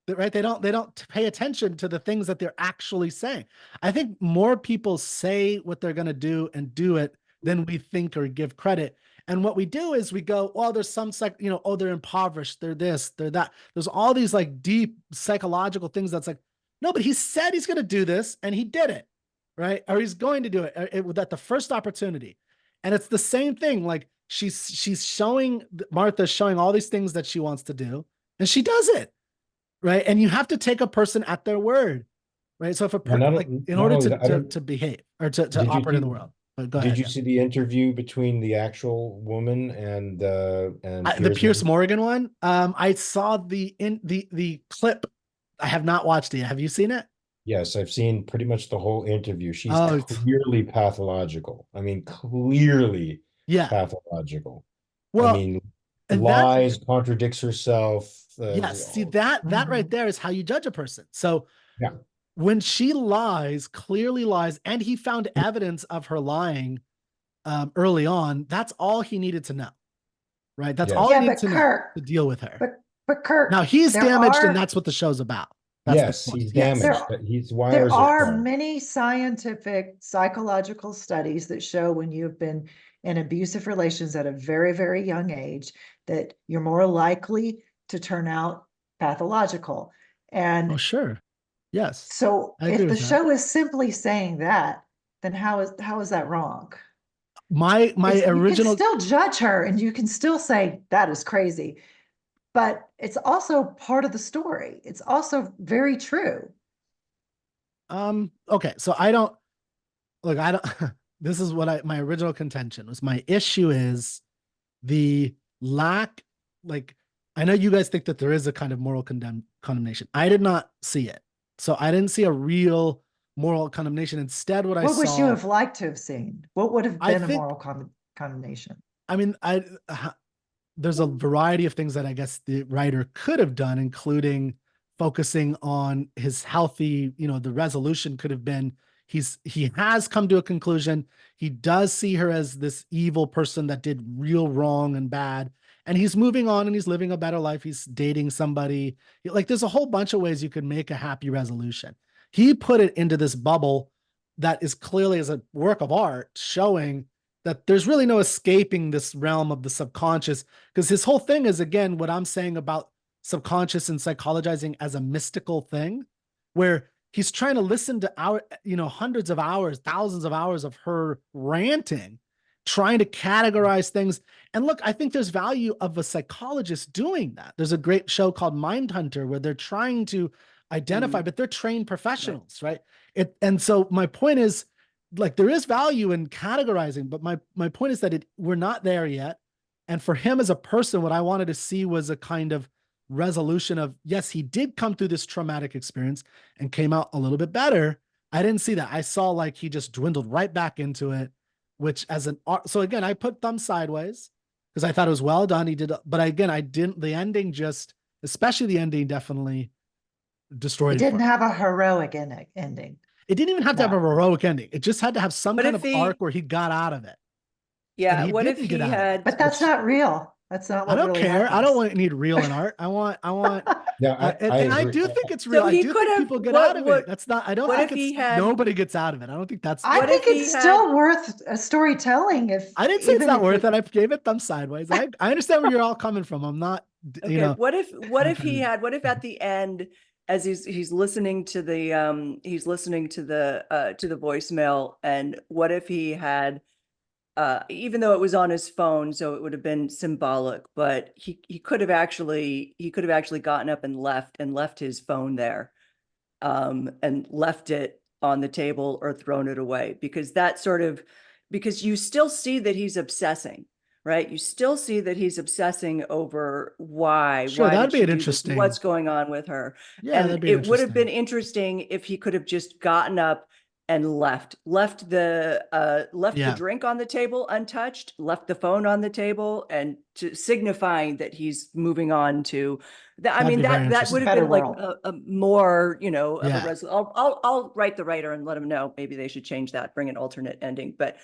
right? They don't pay attention to the things that they're actually saying. I think more people say what they're going to do and do it than we think or give credit. And what we do is we go, well, there's some they're impoverished, they're this, they're that. There's all these like deep psychological things that's like, no, but he said he's going to do this and he did it, right? Or he's going to do it at the first opportunity. And it's the same thing. Like she's showing, Martha's showing all these things that she wants to do and she does it, right? And you have to take a person at their word, right? So if a person, like in order to behave or to operate in the world. But go ahead. Did you see the interview between the actual woman and the Pierce Morgan one? I saw the clip. I have not watched it. Have you seen it? Yes, I've seen pretty much the whole interview. She's clearly pathological. I mean, clearly pathological. Well, I mean, And that, lies, contradicts herself. yes, see that right there is how you judge a person. So Yeah. when she lies, clearly lies, and he found evidence of her lying early on, that's all he needed to know, right? That's all Yes. he Yeah, needed but to know Kirk, to deal with her. but Kirk, Now he's there damaged, and are that's what the show's about. That's Yes, the point. he's Yes. damaged, There- but his there wires are are crossed. many scientific psychological studies that show when you've been in abusive relations at a very, very young age, that you're more likely to turn out pathological. And Oh, sure. Yes. so I agree if the with that. show is simply saying that, then how is that wrong? My You can original still judge her and you can still say that is crazy, but it's also part of the story. It's also very true. okay, so I don't this is what my original contention was. My issue is the lack, like, I know you guys think that there is a kind of moral condemnation. I did not see it. So I didn't see a real moral condemnation. Instead, what I What would you saw, have liked to have seen? What would have I been a think, moral condemnation? I mean, there's a variety of things that I guess the writer could have done, including focusing on his healthy, the resolution could have been he has come to a conclusion. He does see her as this evil person that did real wrong and bad. And he's moving on and he's living a better life. He's dating somebody. Like, there's a whole bunch of ways you could make a happy resolution. He put it into this bubble that is clearly as a work of art, showing that there's really no escaping this realm of the subconscious, because his whole thing is, again, what I'm saying about subconscious and psychologizing as a mystical thing, where he's trying to listen to hundreds of hours, thousands of hours of her ranting, trying to categorize things. And look, I think there's value of a psychologist doing that. There's a great show called Mindhunter where they're trying to identify, but they're trained professionals, right? And so my point is, like, there is value in categorizing, but my point is that we're not there yet. And for him as a person, what I wanted to see was a kind of resolution of, yes, he did come through this traumatic experience and came out a little bit better. I didn't see that. I saw like he just dwindled right back into it, which as an art. So again, I put thumb sideways because I thought it was well done. He did, but again, I didn't, the ending just, especially the ending, definitely destroyed It it. didn't have a heroic ending. It didn't even have to have a No. heroic ending. It just had to have some What kind if of he- arc where he got out of it. Yeah, And he what if didn't he get out of it. had, But that's not real. That's not I what don't really care. I happens. don't need real in art. I want, Yeah, and I agree. do think it's real. So I he do could think have- people get what- out of what- it. That's not, I don't what think if he it's, had- nobody gets out of it. I don't think that's, I What think if he it's had- still worth a storytelling if I didn't say it's even not if worth it. I gave it thumb sideways. I understand where you're all coming from. I'm not, okay, what if he kind of- had, what if at the end, as he's listening to the voicemail, and what if he had, even though it was on his phone, so it would have been symbolic, but he could have actually gotten up and left his phone there, and left it on the table or thrown it away, because because you still see that he's obsessing, right? You still see that he's obsessing over why Sure, that'd did be she an do this? interesting- What's going on with her. Yeah, And that'd be it would have been interesting. interesting if he could have just gotten up and left the drink on the table untouched, left the phone on the table, and signifying that he's moving on to that. I That'd mean, be very that would have Better been like world. a more, of Yeah. a I'll write the writer and let him know, maybe they should change that, bring an alternate ending. But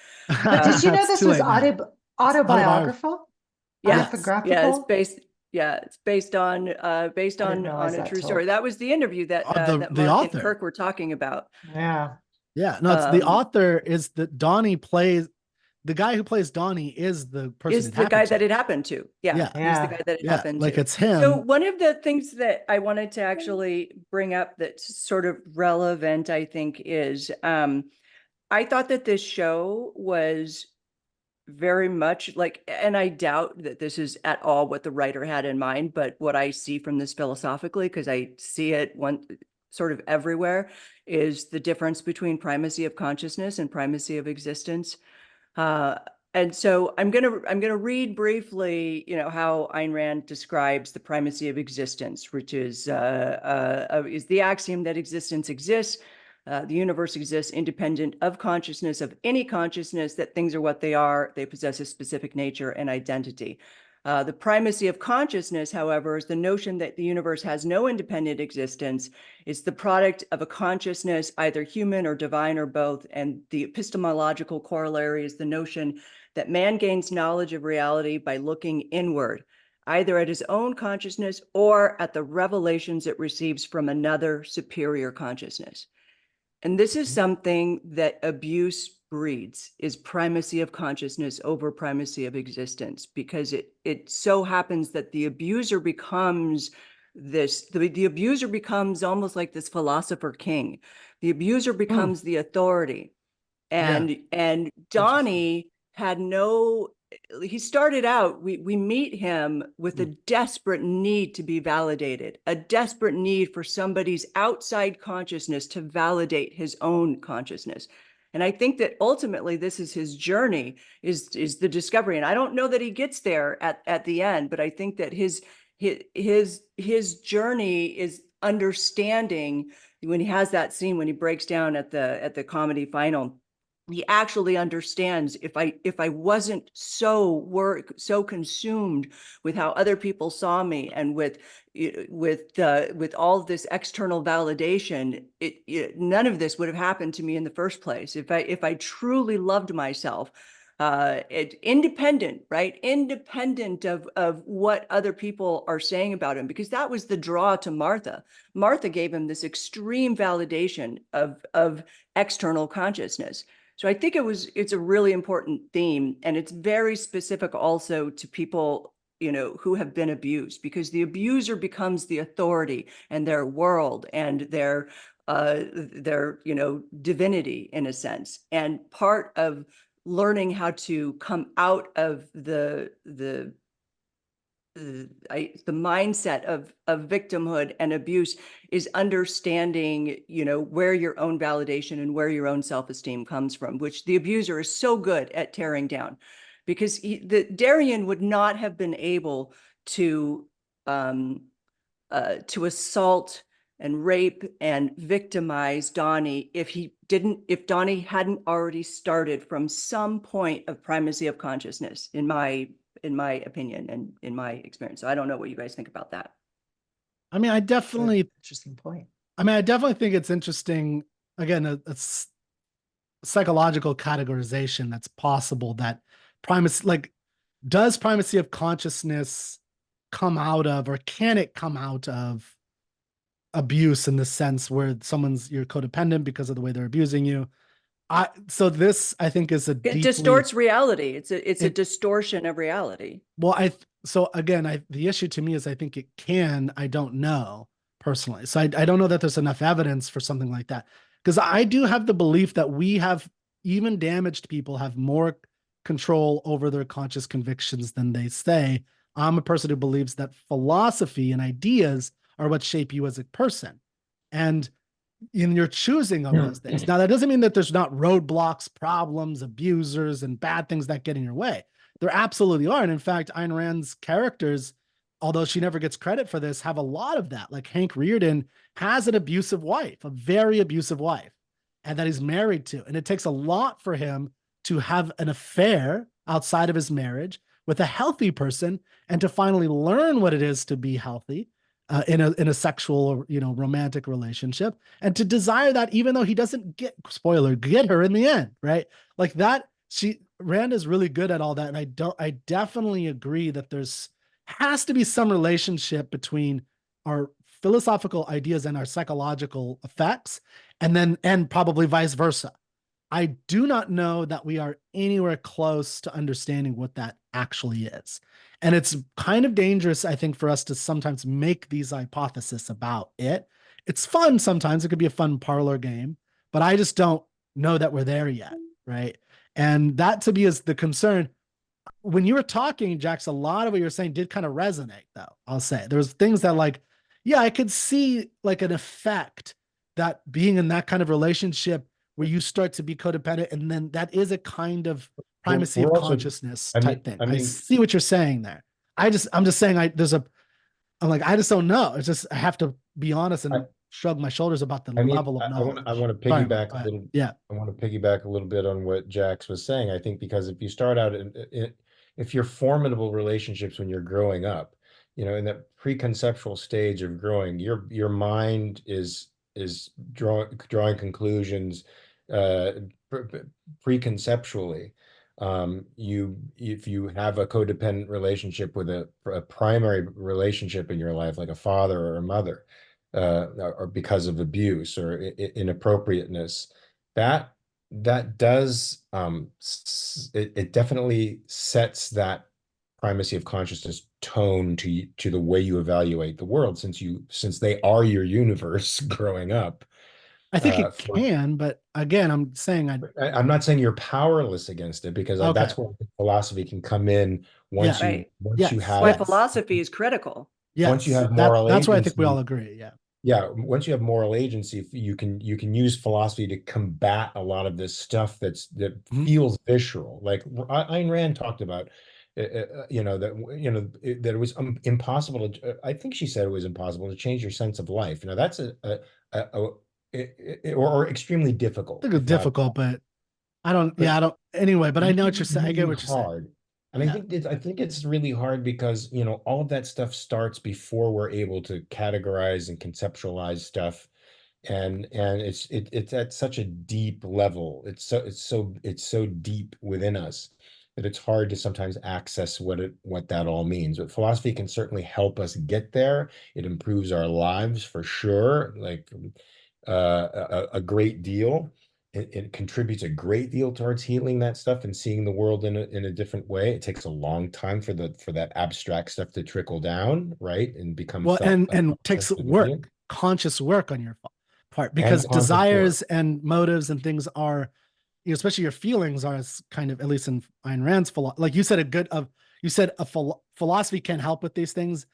But did you know It's this too was late now. autobiographical? yes, Autobiographical? it's based on didn't realize a that true till- story. That was the interview that that the Mark author. and Kirk were talking about. Yeah. Yeah, no, it's the Um, author is that Donnie plays, the guy who plays Donnie is the person Is it the guy happened that to. it happened to. Yeah, Yeah. he's the Yeah. guy that it Yeah, happened like to. it's him. So one of the things that I wanted to actually bring up that's sort of relevant, I think, is I thought that this show was very much like, and I doubt that this is at all what the writer had in mind, but what I see from this philosophically, because I see it sort of everywhere, is the difference between primacy of consciousness and primacy of existence. And so I'm gonna read briefly, how Ayn Rand describes the primacy of existence, which is the axiom that existence exists. The universe exists independent of consciousness, of any consciousness, that things are what they are. They possess a specific nature and identity. The primacy of consciousness, however, is the notion that the universe has no independent existence. It's the product of a consciousness, either human or divine or both. And the epistemological corollary is the notion that man gains knowledge of reality by looking inward, either at his own consciousness or at the revelations it receives from another superior consciousness. And this is something that abuse breeds, is primacy of consciousness over primacy of existence, because it so happens that the abuser becomes the abuser becomes almost like this philosopher king. The abuser becomes the authority. And Donnie had no, he started out, we meet him with a desperate need to be validated, a desperate need for somebody's outside consciousness to validate his own consciousness. And I think that ultimately this is his journey, is the discovery. And I don't know that he gets there at the end, but I think that his journey is understanding, when he has that scene, when he breaks down at the comedy final, he actually understands, if I wasn't so consumed with how other people saw me and with all this external validation, none of this would have happened to me in the first place. If I truly loved myself, independent of what other people are saying about him, because that was the draw to Martha. Martha gave him this extreme validation of external consciousness. So I think it's a really important theme, and it's very specific also to people, who have been abused, because the abuser becomes the authority and their world and their divinity, in a sense. And part of learning how to come out of the mindset of victimhood and abuse is understanding, where your own validation and where your own self-esteem comes from, which the abuser is so good at tearing down, because Darian would not have been able to assault and rape and victimize Donnie if Donnie hadn't already started from some point of primacy of consciousness, in my opinion and in my experience. So I don't know what you guys think about that. I mean, I definitely Interesting point. I definitely think it's interesting. Again, a psychological categorization that's possible, that primacy, does primacy of consciousness come out of, or can it come out of, abuse, in the sense where you're codependent because of the way they're abusing you? So this, I think, is It distorts reality. It's a distortion of reality. Well, the issue to me is, I think it can. I don't know personally. So I don't know that there's enough evidence for something like that. Because I do have the belief that even damaged people have more control over their conscious convictions than they say. I'm a person who believes that philosophy and ideas are what shape you as a person. And in your choosing of those things. Now, that doesn't mean that there's not roadblocks, problems, abusers, and bad things that get in your way. There absolutely are. And in fact, Ayn Rand's characters, although she never gets credit for this, have a lot of that. Like Hank Rearden has an abusive wife, a very abusive wife, and that he's married to. And it takes a lot for him to have an affair outside of his marriage with a healthy person, and to finally learn what it is to be healthy in a sexual or romantic relationship, and to desire that, even though he doesn't get her in the end, right? Like that. Rand is really good at all that, and I definitely agree that has to be some relationship between our philosophical ideas and our psychological effects, and probably vice versa. I do not know that we are anywhere close to understanding what that actually is. And it's kind of dangerous, I think, for us to sometimes make these hypotheses about it. It's fun sometimes. It could be a fun parlor game, but I just don't know that we're there yet, right? And that, to me, is the concern. When you were talking, Jax, a lot of what you were saying did kind of resonate, though, I'll say. There was things that, I could see an effect, that being in that kind of relationship where you start to be codependent, and then that is a kind of primacy of consciousness type thing. I see what you're saying there. I'm just saying I just don't know. It's just, I have to be honest and shrug my shoulders about the level of knowledge. I want to piggyback a little. Yeah, I want to piggyback a little bit on what Jax was saying. I think because if you start out if you're formidable relationships when you're growing up, you know, in that preconceptual stage of growing, your mind is drawing conclusions preconceptually. If you have a codependent relationship with a primary relationship in your life, like a father or a mother, or because of abuse or inappropriateness, that does it definitely sets that primacy of consciousness tone to the way you evaluate the world, since they are your universe growing up. I think it For can, but again, I'm saying I'm not saying you're powerless against it, because okay. that's where philosophy can come in Yeah. Right. once you Yes. That's why have Yes. philosophy is critical. Yes. moral That's where I think we all agency. agree. Yeah. Yeah, once you have moral agency, you can use philosophy to combat a lot of this stuff that Mhm. feels visceral. Like Ayn Rand talked about, that it was impossible to. I think she said it was impossible to change your sense of life. Now that's or extremely I difficult, think it's if not. difficult, but I don't, But yeah, I don't, anyway, but I know what you're saying. I get really what you're saying. hard. And Yeah. I think it's really hard because, all of that stuff starts before we're able to categorize and conceptualize stuff. And it's at such a deep level. It's so deep within us that it's hard to sometimes access what that all means. But philosophy can certainly help us get there. It improves our lives for sure, like a great deal. It contributes a great deal towards healing that stuff and seeing the world in a different way. It takes a long time for that abstract stuff to trickle down, right, and become Well, felt and takes sensitivity work, conscious work on your part, because and conscious work. desires and motives and things are, especially your feelings are, as kind of, at least in Ayn Rand's philosophy, like you said, you said philosophy can help with these things.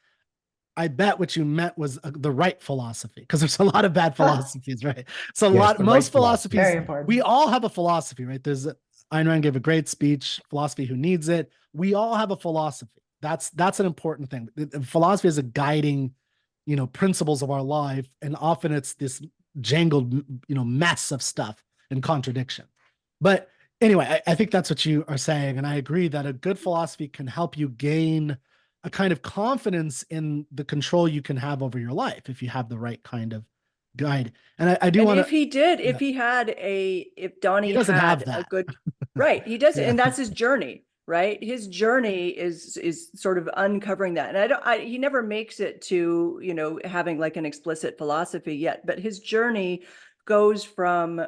I bet what you meant was the right philosophy, because there's a lot of bad philosophies, right? So Yes, the right most philosophy. philosophies, Very important. we all have a philosophy, right? Ayn Rand gave a great speech, Philosophy Who Needs It. We all have a philosophy. That's an important thing. Philosophy is a guiding, principles of our life, and often it's this jangled, mess of stuff and contradiction. But anyway, I think that's what you are saying, and I agree that a good philosophy can help you gain a kind of confidence in the control you can have over your life if you have the right kind of guide. And I do And want if to, he did, yeah, if he Donnie doesn't have had a that. good, right, he does, Yeah. and that's his journey, right? His journey is sort of uncovering that. And he never makes it to, having like an explicit philosophy yet, but his journey goes from,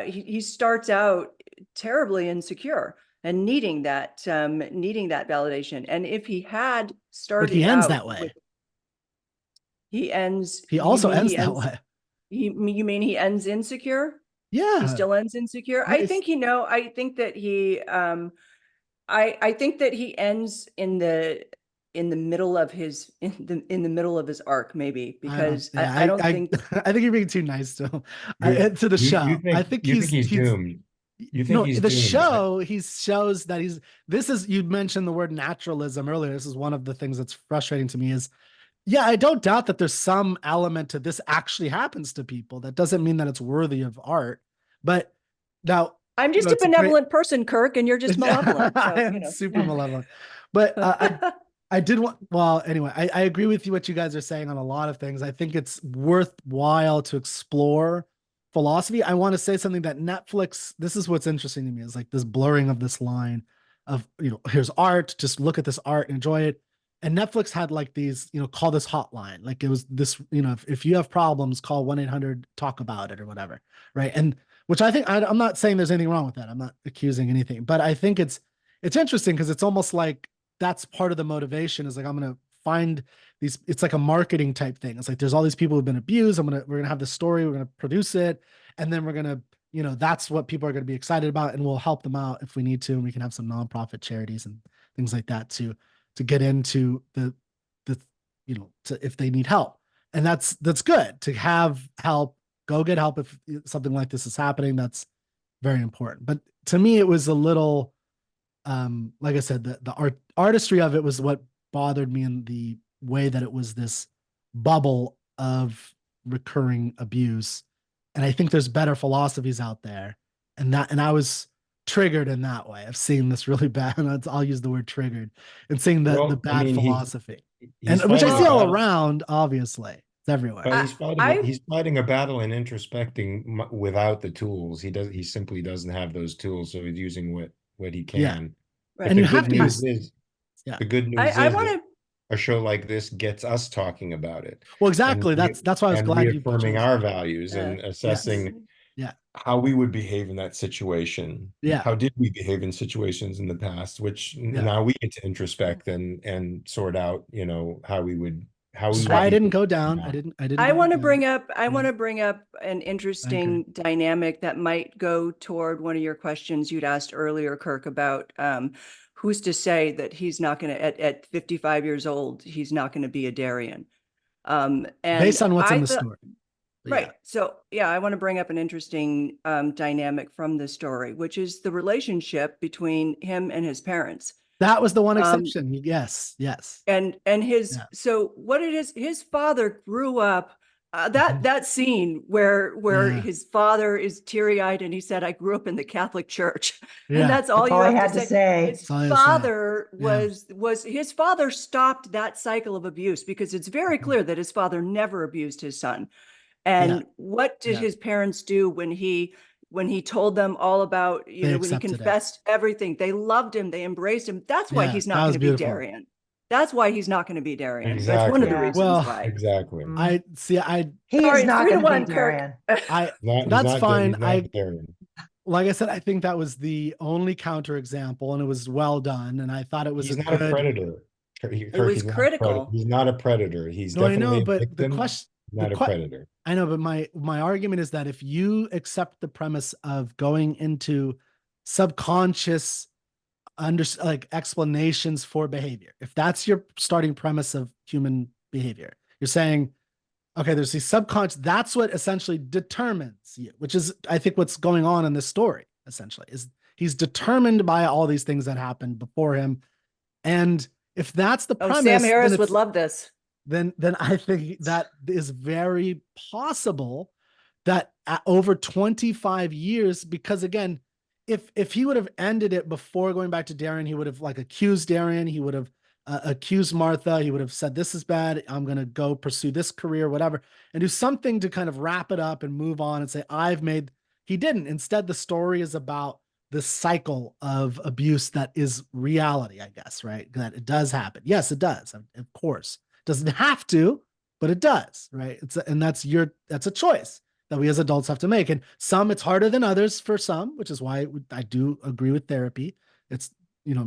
he starts out terribly insecure and needing that validation. And if he had But he started ends out that way. with, he ends, He you also mean ends he that ends, way. you mean he ends insecure? He Yeah. still ends insecure. I think, I think that I think that he ends in the middle of his in the middle of his arc, maybe, I don't, because yeah, I don't think I think you're being too nice to him. You To the you show. I think think you think he's he's doomed. You think no, he's the doomed. show, he shows that you mentioned the word naturalism earlier. This is one of the things that's frustrating to me is, yeah, I don't doubt that there's some element to this actually happens to people. That doesn't mean that it's worthy of art. But now, I'm just a it's a great, benevolent person, Kirk, and you're just malevolent. I So, am super malevolent. But I did want, well, anyway, I agree with you what you guys are saying on a lot of things. I think it's worthwhile to explore philosophy. I want to say something that Netflix, this is what's interesting to me, is like this blurring of this line of, here's art, just look at this art, enjoy it. And Netflix had like these, call this hotline. Like it was this, if you have problems, call 1-800 talk about it or whatever. Right. And which I think, I'm not saying there's anything wrong with that. I'm not accusing anything, but I think it's interesting because it's almost like that's part of the motivation, is like, I'm going to find these, it's like a marketing type thing. It's like, there's all these people who've been abused. We're going to have this story. We're going to produce it. And then we're going to, that's what people are going to be excited about. And we'll help them out if we need to. And we can have some nonprofit charities and things like that to get into the, if they need help. And that's good to have help, go get help. If something like this is happening, that's very important. But to me, it was a little, like I said, the artistry of it was what bothered me, in the way that it was this bubble of recurring abuse. And I think there's better philosophies out there. And I was triggered in that way. I've seen this really bad, and I'll use the word triggered, and seeing the Well, I bad mean, philosophy, and he's which I fighting see a all battle. around. Obviously, it's everywhere. But I he's fighting a battle and introspecting without the tools. He simply doesn't have those tools, so he's using what he Yeah, can. But right. and the you good have to be. news is Yeah. the good news I is want that to a show like this gets us talking about it Well, and exactly. That's why I was and glad you reaffirming chose. our values uh, and Yes. assessing Yeah. how we would behave in that situation. Yeah. How did we behave in situations in the past, which Yeah. now we get to introspect and sort out, how Which we is would why I behave didn't go down. now. I didn't I go want to down. bring up I Yeah. want to bring up an I agree. interesting dynamic that might go toward one of your questions you'd asked earlier, Kirk, about who's to say that he's not going to at 55 years old, he's not going to be a Darien. And Based on what's in I the thought, story. But yeah. right. So yeah, I want to bring up an interesting dynamic from the story, which is the relationship between him and his parents. That was the one Um, exception. Yes. Yes. and his Yeah. so what it is, his father grew up Mhm. that scene where Yeah. his father is teary-eyed and he said, I grew up in the Catholic Church. And Yeah. that's all That's you all I have to had to say. say. His That's all I had to say. father Yeah. was his father stopped that cycle of abuse, because it's very Mhm. clear that his father never abused his son. Yeah. And what did Yeah. his parents do when he told them all about, They when he accepted it. confessed everything? They loved him, they embraced him. That's why Yeah. he's That not going was to be beautiful. Darien. That's why he's not going to be Darien. That's one of the Exactly. Yeah. reasons Well, why. Exactly. Mm. I see. I He Sorry, is it's not going to be 3-1, Kirk. Darien. He's that's not fine. He's not Darien. Like I said, I think that was the only counterexample, and it was well done. And I thought it was He's a not a good. predator. It was He's not a predator. critical. He's not a predator. He's No, I know, definitely a but the victim, question, not a predator. I know, but my argument is that if you accept the premise of going into subconscious like explanations for behavior, if that's your starting premise of human behavior, you're saying, okay, there's these subconscious, that's what essentially determines you, which is, I think, what's going on in this story, essentially, is he's determined by all these things that happened before him. And if that's the Oh, Sam premise, Harris would love this. then I think that is very possible that over 25 years, because again, if he would have ended it before going back to Darien, he would have like accused Darien, he would have accused Martha, he would have said, this is bad, I'm going to go pursue this career, whatever, and do something to kind of wrap it up and move on and say, he didn't. Instead, the story is about the cycle of abuse that is reality, I guess, right? That it does happen. Yes, it does. Of course. Doesn't have to, but it does, right? That's a choice that we as adults have to make. And it's harder than others for some, which is why I do agree with therapy. It's,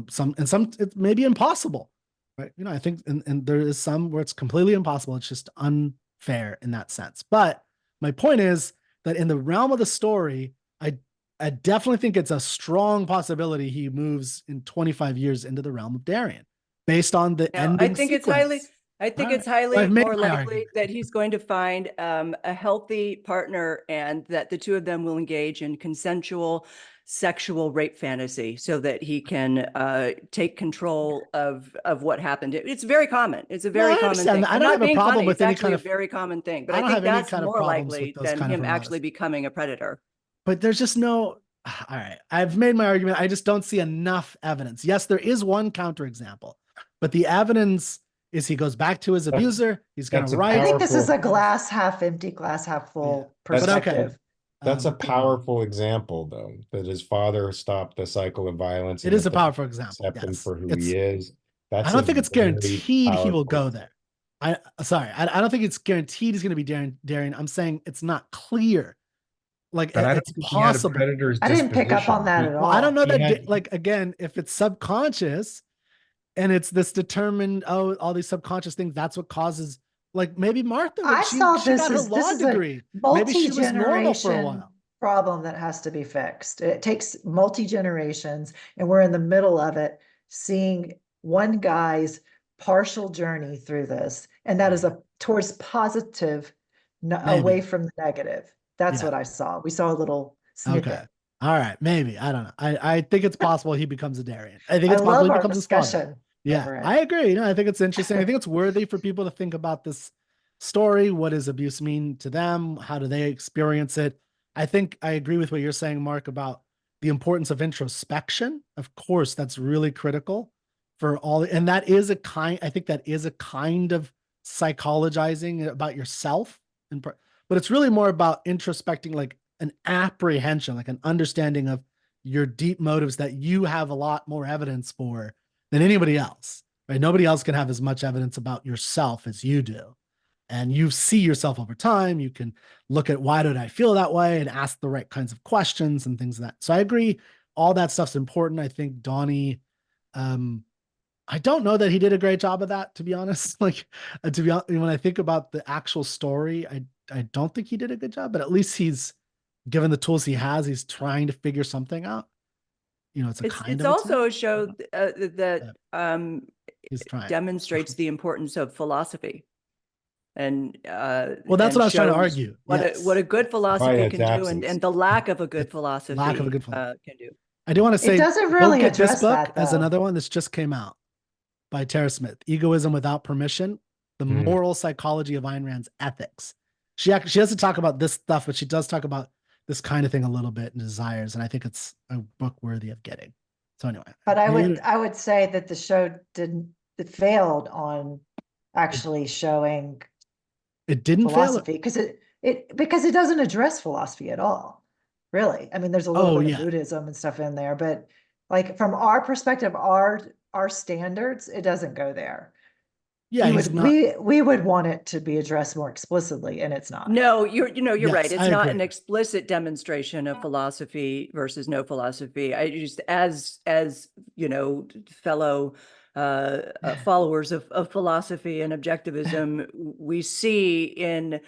some it may be impossible, right? I think, and there is some where it's completely impossible. It's just unfair in that sense. But my point is that in the realm of the story, I definitely think it's a strong possibility he moves in 25 years into the realm of Darien based on the Now, ending sequence. I think All it's right. Well, highly I've made more my likely argument. that he's going to find a healthy partner, and that the two of them will engage in consensual sexual rape fantasy, so that he can take control of what happened. It's very common. It's a very I common understand thing. that. I I'm don't not have a being problem funny. with It's any actually kind a of. very common thing. But I I don't think have any that's kind of more problems with likely those than kind of him actually relationships. becoming a predator. But there's just no. All right, I've made my argument. I just don't see enough evidence. Yes, there is one counterexample, but the evidence is he goes back to his abuser. He's going to That's a I write. think this is a powerful. glass half empty, glass half full But okay. perspective. That's a Um, powerful example, though, that his father stopped the cycle of violence it and is that a they powerful example. accept him Yes, for who he is. I That's don't a think it's very guaranteed he will powerful. go there. I don't think it's guaranteed he's going to be Darien. I'm saying it's not clear. Like But I don't it's think he had a possible. predator's I didn't pick up on disposition. that at Well, I don't all. know He had, that, like, again, if it's subconscious and it's this determined, all these subconscious things, that's what causes, like, maybe Martha, I saw she got her this law is a degree. Maybe she was normal for a multi-generation while. problem that has to be fixed. It takes multi-generations, and we're in the middle of it, seeing one guy's partial journey through this. And that is towards positive, away Maybe. from the negative. That's Yeah. what I saw. We saw a little Okay. snippet. All right. Maybe. I don't know. I think it's possible he becomes a Darien. I think I it's possible love he our becomes his father. discussion Yeah, over it. I agree. I think it's interesting. I think it's worthy for people to think about this story. What does abuse mean to them? How do they experience it? I think I agree with what you're saying, Mark, about the importance of introspection. Of course, that's really critical for all, and that is a kind, I think that is a kind of psychologizing about yourself, but it's really more about introspecting, like an apprehension, like an understanding of your deep motives that you have a lot more evidence for than anybody else, right? Nobody else can have as much evidence about yourself as you do. And you see yourself over time. You can look at why did I feel that way and ask the right kinds of questions and things like that. So I agree. All that stuff's important. I think Donnie, I don't know that he did a great job of that, to be honest. Like, to be honest, when I think about the actual story, I don't think he did a good job, but at least he's given the tools he has. He's trying to figure something out. You know, It's also a show that he's trying. demonstrates the importance of philosophy. And well, that's what I was trying to argue. What a good philosophy can do, and the lack of a good philosophy, can do. I do want to say, it doesn't really get this address book that, as though. another one that's just came out by Tara Smith, Egoism Without Permission, the moral psychology of Ayn Rand's ethics. She doesn't talk about this stuff, but she does talk about this kind of thing a little bit in Desires, and I think it's a book worthy of getting. So anyway, but I would say that the show it failed on actually showing it didn't philosophy fail because it doesn't address philosophy at all, really. I mean, there's a little bit of Buddhism and stuff in there, but like from our perspective, our standards, it doesn't go there. Yeah, we would want it to be addressed more explicitly, and it's not. No, you're Yes, right. It's I not agree. an explicit demonstration of philosophy versus no philosophy. I just, as you know, fellow followers of philosophy and objectivism, we see in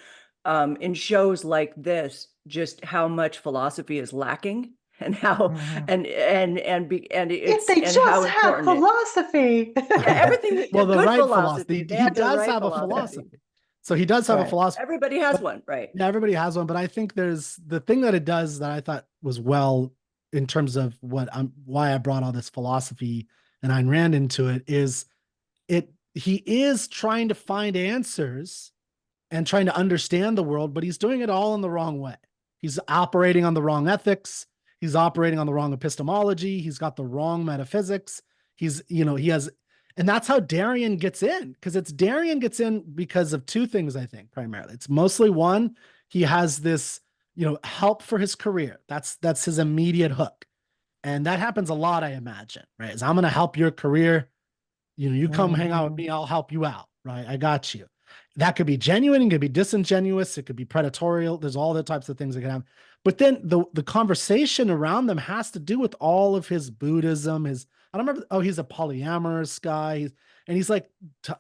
shows like this just how much philosophy is lacking, and how and it's if they just have philosophy. Everything. Well, the good right philosophy. He does have a philosophy. So he does have a philosophy. Everybody has one, right? Yeah, everybody has one. But I think there's the thing that it does that I thought was well in terms of why I brought all this philosophy and Ayn Rand into it is he is trying to find answers and trying to understand the world, but he's doing it all in the wrong way. He's operating on the wrong ethics. He's operating on the wrong epistemology. He's got the wrong metaphysics. He has, and that's how Darien gets in, because Darien gets in because of two things, I think, primarily. It's mostly one, he has this, help for his career. That's his immediate hook. And that happens a lot, I imagine, right? Is I'm going to help your career. You come hang out with me, I'll help you out, right? I got you. That could be genuine, it could be disingenuous, it could be predatorial. There's all the types of things that can happen. But then the conversation around them has to do with all of his Buddhism, I don't remember, he's a polyamorous guy. He's like,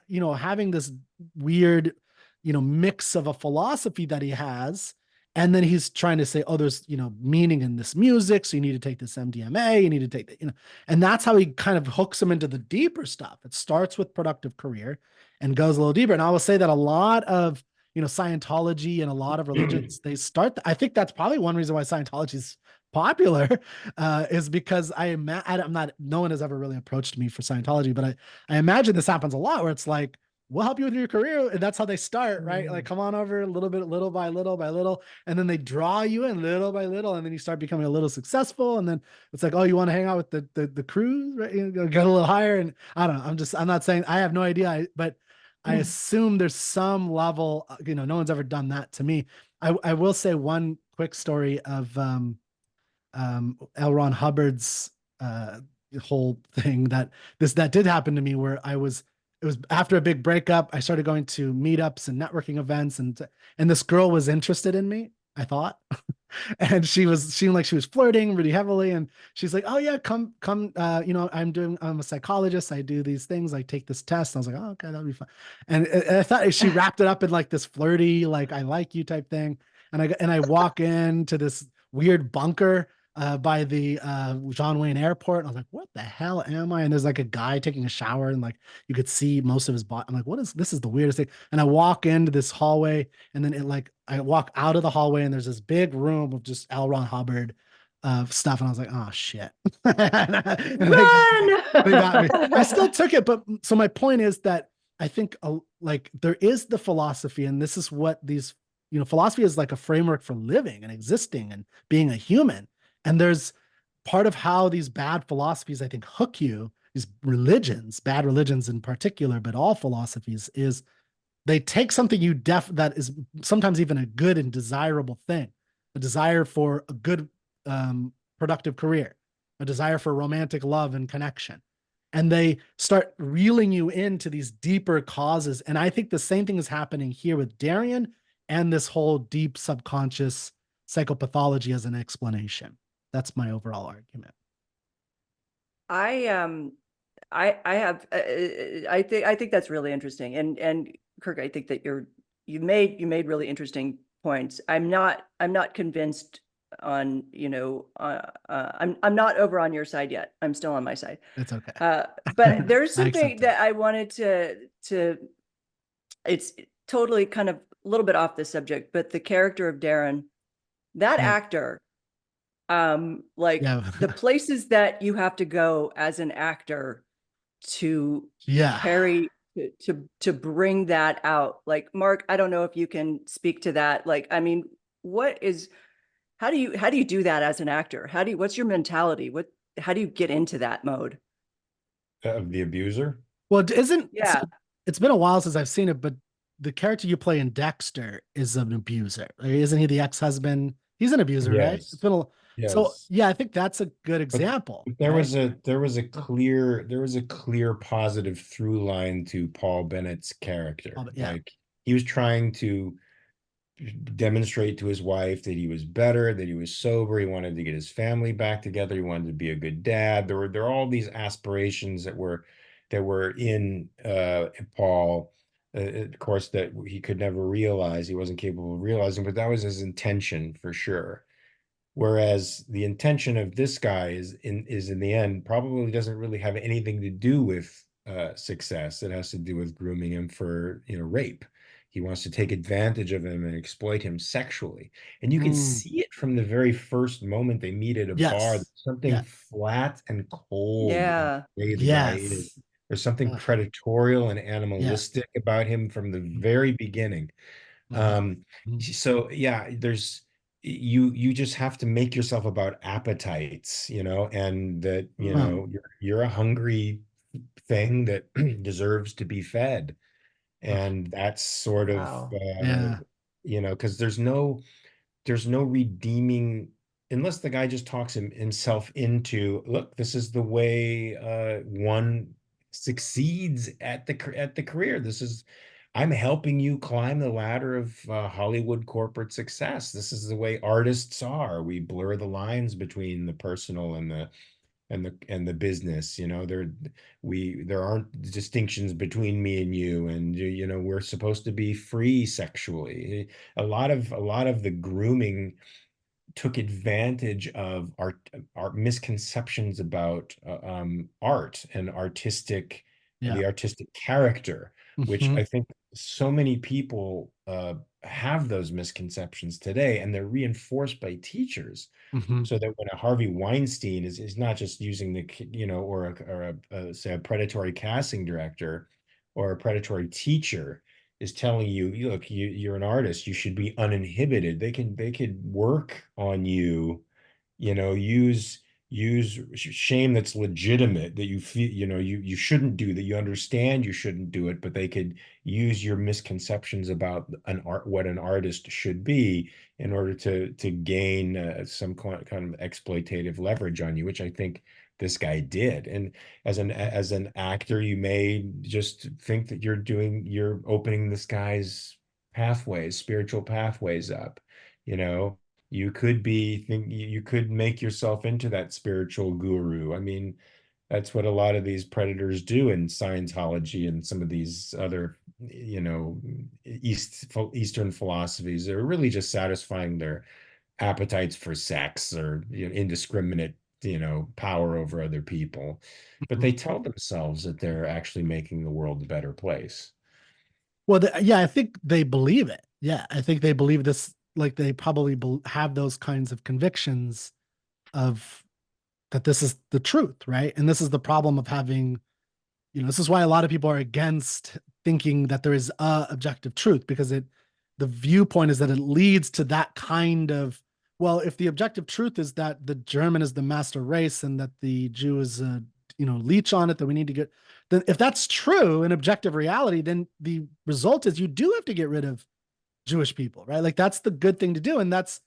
having this weird, mix of a philosophy that he has. And then he's trying to say, there's, meaning in this music. So you need to take this MDMA, you need to take that, and that's how he kind of hooks him into the deeper stuff. It starts with productive career and goes a little deeper. And I will say that a lot of, Scientology and a lot of religions, they start, I think that's probably one reason why Scientology is popular, is because no one has ever really approached me for Scientology, but I imagine this happens a lot where it's like, we'll help you with your career. And that's how they start, right? Like, come on over little by little. And then they draw you in little by little. And then you start becoming a little successful. And then it's like, you want to hang out with the crew, right? Get a little higher. And I don't know. I'm not saying, I have no idea, but I assume there's some level, no one's ever done that to me. I will say one quick story of L. Ron Hubbard's whole thing that did happen to me, where it was after a big breakup. I started going to meetups and networking events, and this girl was interested in me, I thought. And she seemed like she was flirting really heavily. And she's like, oh yeah, come, I'm a psychologist. I do these things. I take this test. And I was like, oh, okay, that'll be fun. And I thought she wrapped it up in like this flirty, like, I like you type thing. And I walk into this weird bunker by the John Wayne Airport. And I was like, what the hell am I? And there's like a guy taking a shower, and like you could see most of his body. I'm like, this is the weirdest thing. And I walk into this hallway, and then I walk out of the hallway, and there's this big room of just L. Ron Hubbard stuff. And I was like, oh shit. Run! They got me. I still took it. But so my point is that I think like there is the philosophy, and this is what these, philosophy is like a framework for living and existing and being a human. And there's part of how these bad philosophies, I think, hook you, these religions, bad religions in particular, but all philosophies, is they take something that is sometimes even a good and desirable thing, a desire for a good, productive career, a desire for romantic love and connection, and they start reeling you into these deeper causes. And I think the same thing is happening here with Darian and this whole deep subconscious psychopathology as an explanation. That's my overall argument. I think that's really interesting. And Kirk, I think that you made really interesting points. I'm not convinced on, I'm not over on your side yet. I'm still on my side. It's okay. But there's I something accept that I wanted to, it's totally kind of a little bit off the subject, but the character of Darren, that Yeah. actor, like Yeah. the places that you have to go as an actor to Yeah. carry, to bring that out. Like, Mark, I don't know if you can speak to that. Like, I mean, how do you do that as an actor? What's your mentality? How do you get into that mode? Of the abuser? Well, Yeah. so it's been a while since I've seen it, but the character you play in Dexter is an abuser. Like, isn't he the ex-husband? He's an abuser, right? It's Yes. been so Yes. yeah, I think that's a good But example, there right? was a clear positive through line to Paul Bennett's character. Yeah. Like, he was trying to demonstrate to his wife that he was better, that he was sober, he wanted to get his family back together, he wanted to be a good dad. There were all these aspirations that were in Paul, of course, that he could never realize, he wasn't capable of realizing, but that was his intention for sure. Whereas the intention of this guy is in the end probably doesn't really have anything to do with success. It has to do with grooming him for, rape. He wants to take advantage of him and exploit him sexually. And you can see it from the very first moment they meet at a bar. Yes. There's something flat and cold in Yeah. the way the guy is. Yes. There's something Ugh. predatorial and Yeah. animalistic about him from the very beginning. So yeah, you just have to make yourself about appetites, and that, you're a hungry thing that deserves to be fed. And that's sort of, Wow. Yeah. because there's no redeeming, unless the guy just talks himself into, look, this is the way one succeeds at the career. I'm helping you climb the ladder of Hollywood corporate success. This is the way artists are. We blur the lines between the personal and the business. There aren't distinctions between me and you, and we're supposed to be free sexually. A lot of the grooming took advantage of our misconceptions about art and the artistic character, which I think so many people have those misconceptions today, and they're reinforced by teachers. So that when a Harvey Weinstein is not just using or say a predatory casting director or a predatory teacher is telling you, look, you're an artist, you should be uninhibited. They could work on you, use shame that's legitimate, that you feel, you shouldn't do, that you understand you shouldn't do it, but they could use your misconceptions about what an artist should be in order to gain some kind of exploitative leverage on you, which I think this guy did. And as an actor, you may just think that you're opening this guy's spiritual pathways up. You could you could make yourself into that spiritual guru. I mean, that's what a lot of these predators do in Scientology and some of these other, Eastern philosophies. They're really just satisfying their appetites for sex or indiscriminate, power over other people. But they tell themselves that they're actually making the world a better place. Well, yeah, I think they believe it. Yeah, I think they believe this. Like, they probably have those kinds of convictions of that this is the truth, right? And this is the problem of having, this is why a lot of people are against thinking that there is a objective truth, because the viewpoint is that it leads to that kind of well, if the objective truth is that the German is the master race and that the Jew is a leech on it, that we need to get, then if that's true in objective reality, then the result is you do have to get rid of Jewish people, right? Like that's the good thing to do. And that's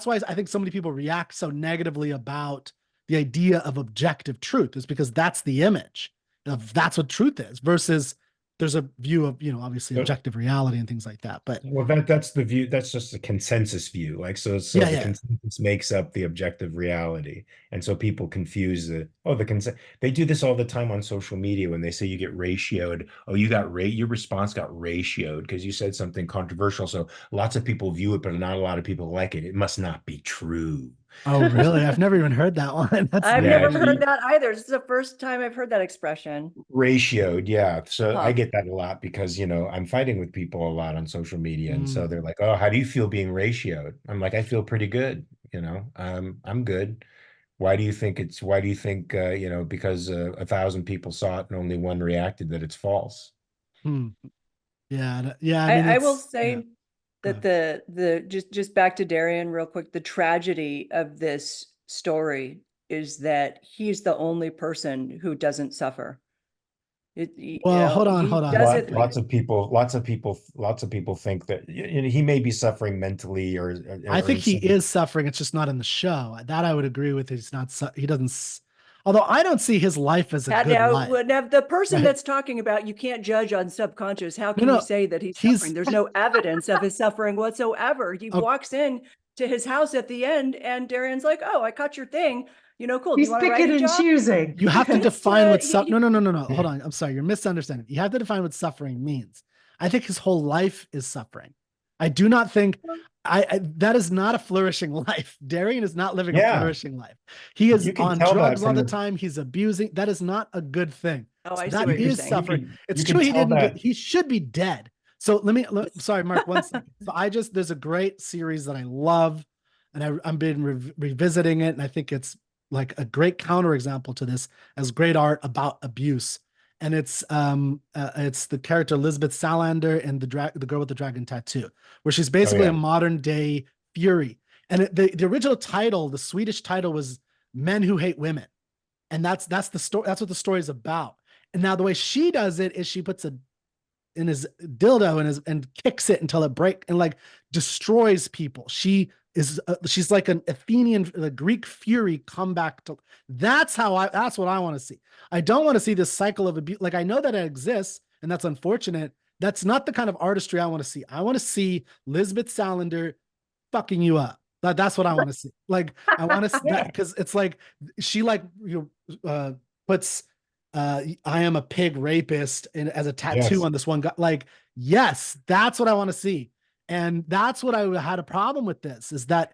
why I think so many people react so negatively about the idea of objective truth, is because that's the image of that's what truth is, versus there's a view of, obviously But objective reality and things like that. But well, that's the view. That's just a consensus view. Like, so yeah, the yeah. consensus makes up the objective reality. And so people confuse the consent. They do this all the time on social media when they say you get ratioed. Oh, your response got ratioed because you said something controversial. So lots of people view it, but not a lot of people like it. It must not be true. Oh, really? I've never even heard that one. That's I've Yeah, never new. heard that either. This is the first time I've heard that expression. ratioed, yeah. So I Huh. get that a lot because, I'm fighting with people a lot on social media. And so Mm. they're like, oh, how do you feel being ratioed? I'm like, I feel pretty good. I'm good. Why do you think, because 1,000 people saw it and only one reacted, that it's false? Hmm. Yeah, yeah. I mean, I will it's yeah. say that the just back to Darian real quick, the tragedy of this story is that he's the only person who doesn't suffer. Well, hold on, He hold on. does it. Lots of people think that he may be suffering mentally I or think in he some. is suffering. It's just not in the show. That I would agree with. He's not. He doesn't. Although I don't see his life as a good life. Now the person Right? that's talking about, you can't judge on subconscious. How No, can you no. say that he's suffering? He's There's no evidence of his suffering whatsoever. He oh, walks in to his house at the end, and Darian's like, "Oh, I caught your thing. Cool. Do you He's want a picking writing and job?" choosing. you have to It's define what he, no. Hold on. I'm sorry. You're misunderstanding. You have to define what suffering means. I think his whole life is suffering. I do not think that is not a flourishing life. Darian is not living a Yeah, flourishing life. He is you can on tell that drugs all from the the time. He's abusing. That is not a good thing. Oh, So I see that what you're is saying. suffering. It's you can true he tell didn't get. that. He should be dead. So sorry, Mark, one second. So there's a great series that I love, and I've been revisiting it, and I think it's like a great counterexample to this as great art about abuse. And it's the character Elizabeth Salander and the girl with the dragon tattoo, where she's Oh basically a yeah, modern day Fury. And the original title, the Swedish title, was Men Who Hate Women, and that's the story. That's what the story is about. And now the way she does it is she puts a in his dildo and kicks it until it breaks and like destroys people. She's like an Athenian, the Greek fury come back to. That's what I want to see. I don't want to see this cycle of abuse. Like I know that it exists and that's unfortunate. That's not the kind of artistry I want to see. I want to see Lisbeth Salander fucking you up. That's what I want to see. Like I want to see that because it's like she like puts I am a pig rapist as a tattoo yes, on this one guy. Like, yes, that's what I want to see. And that's what I had a problem with this is that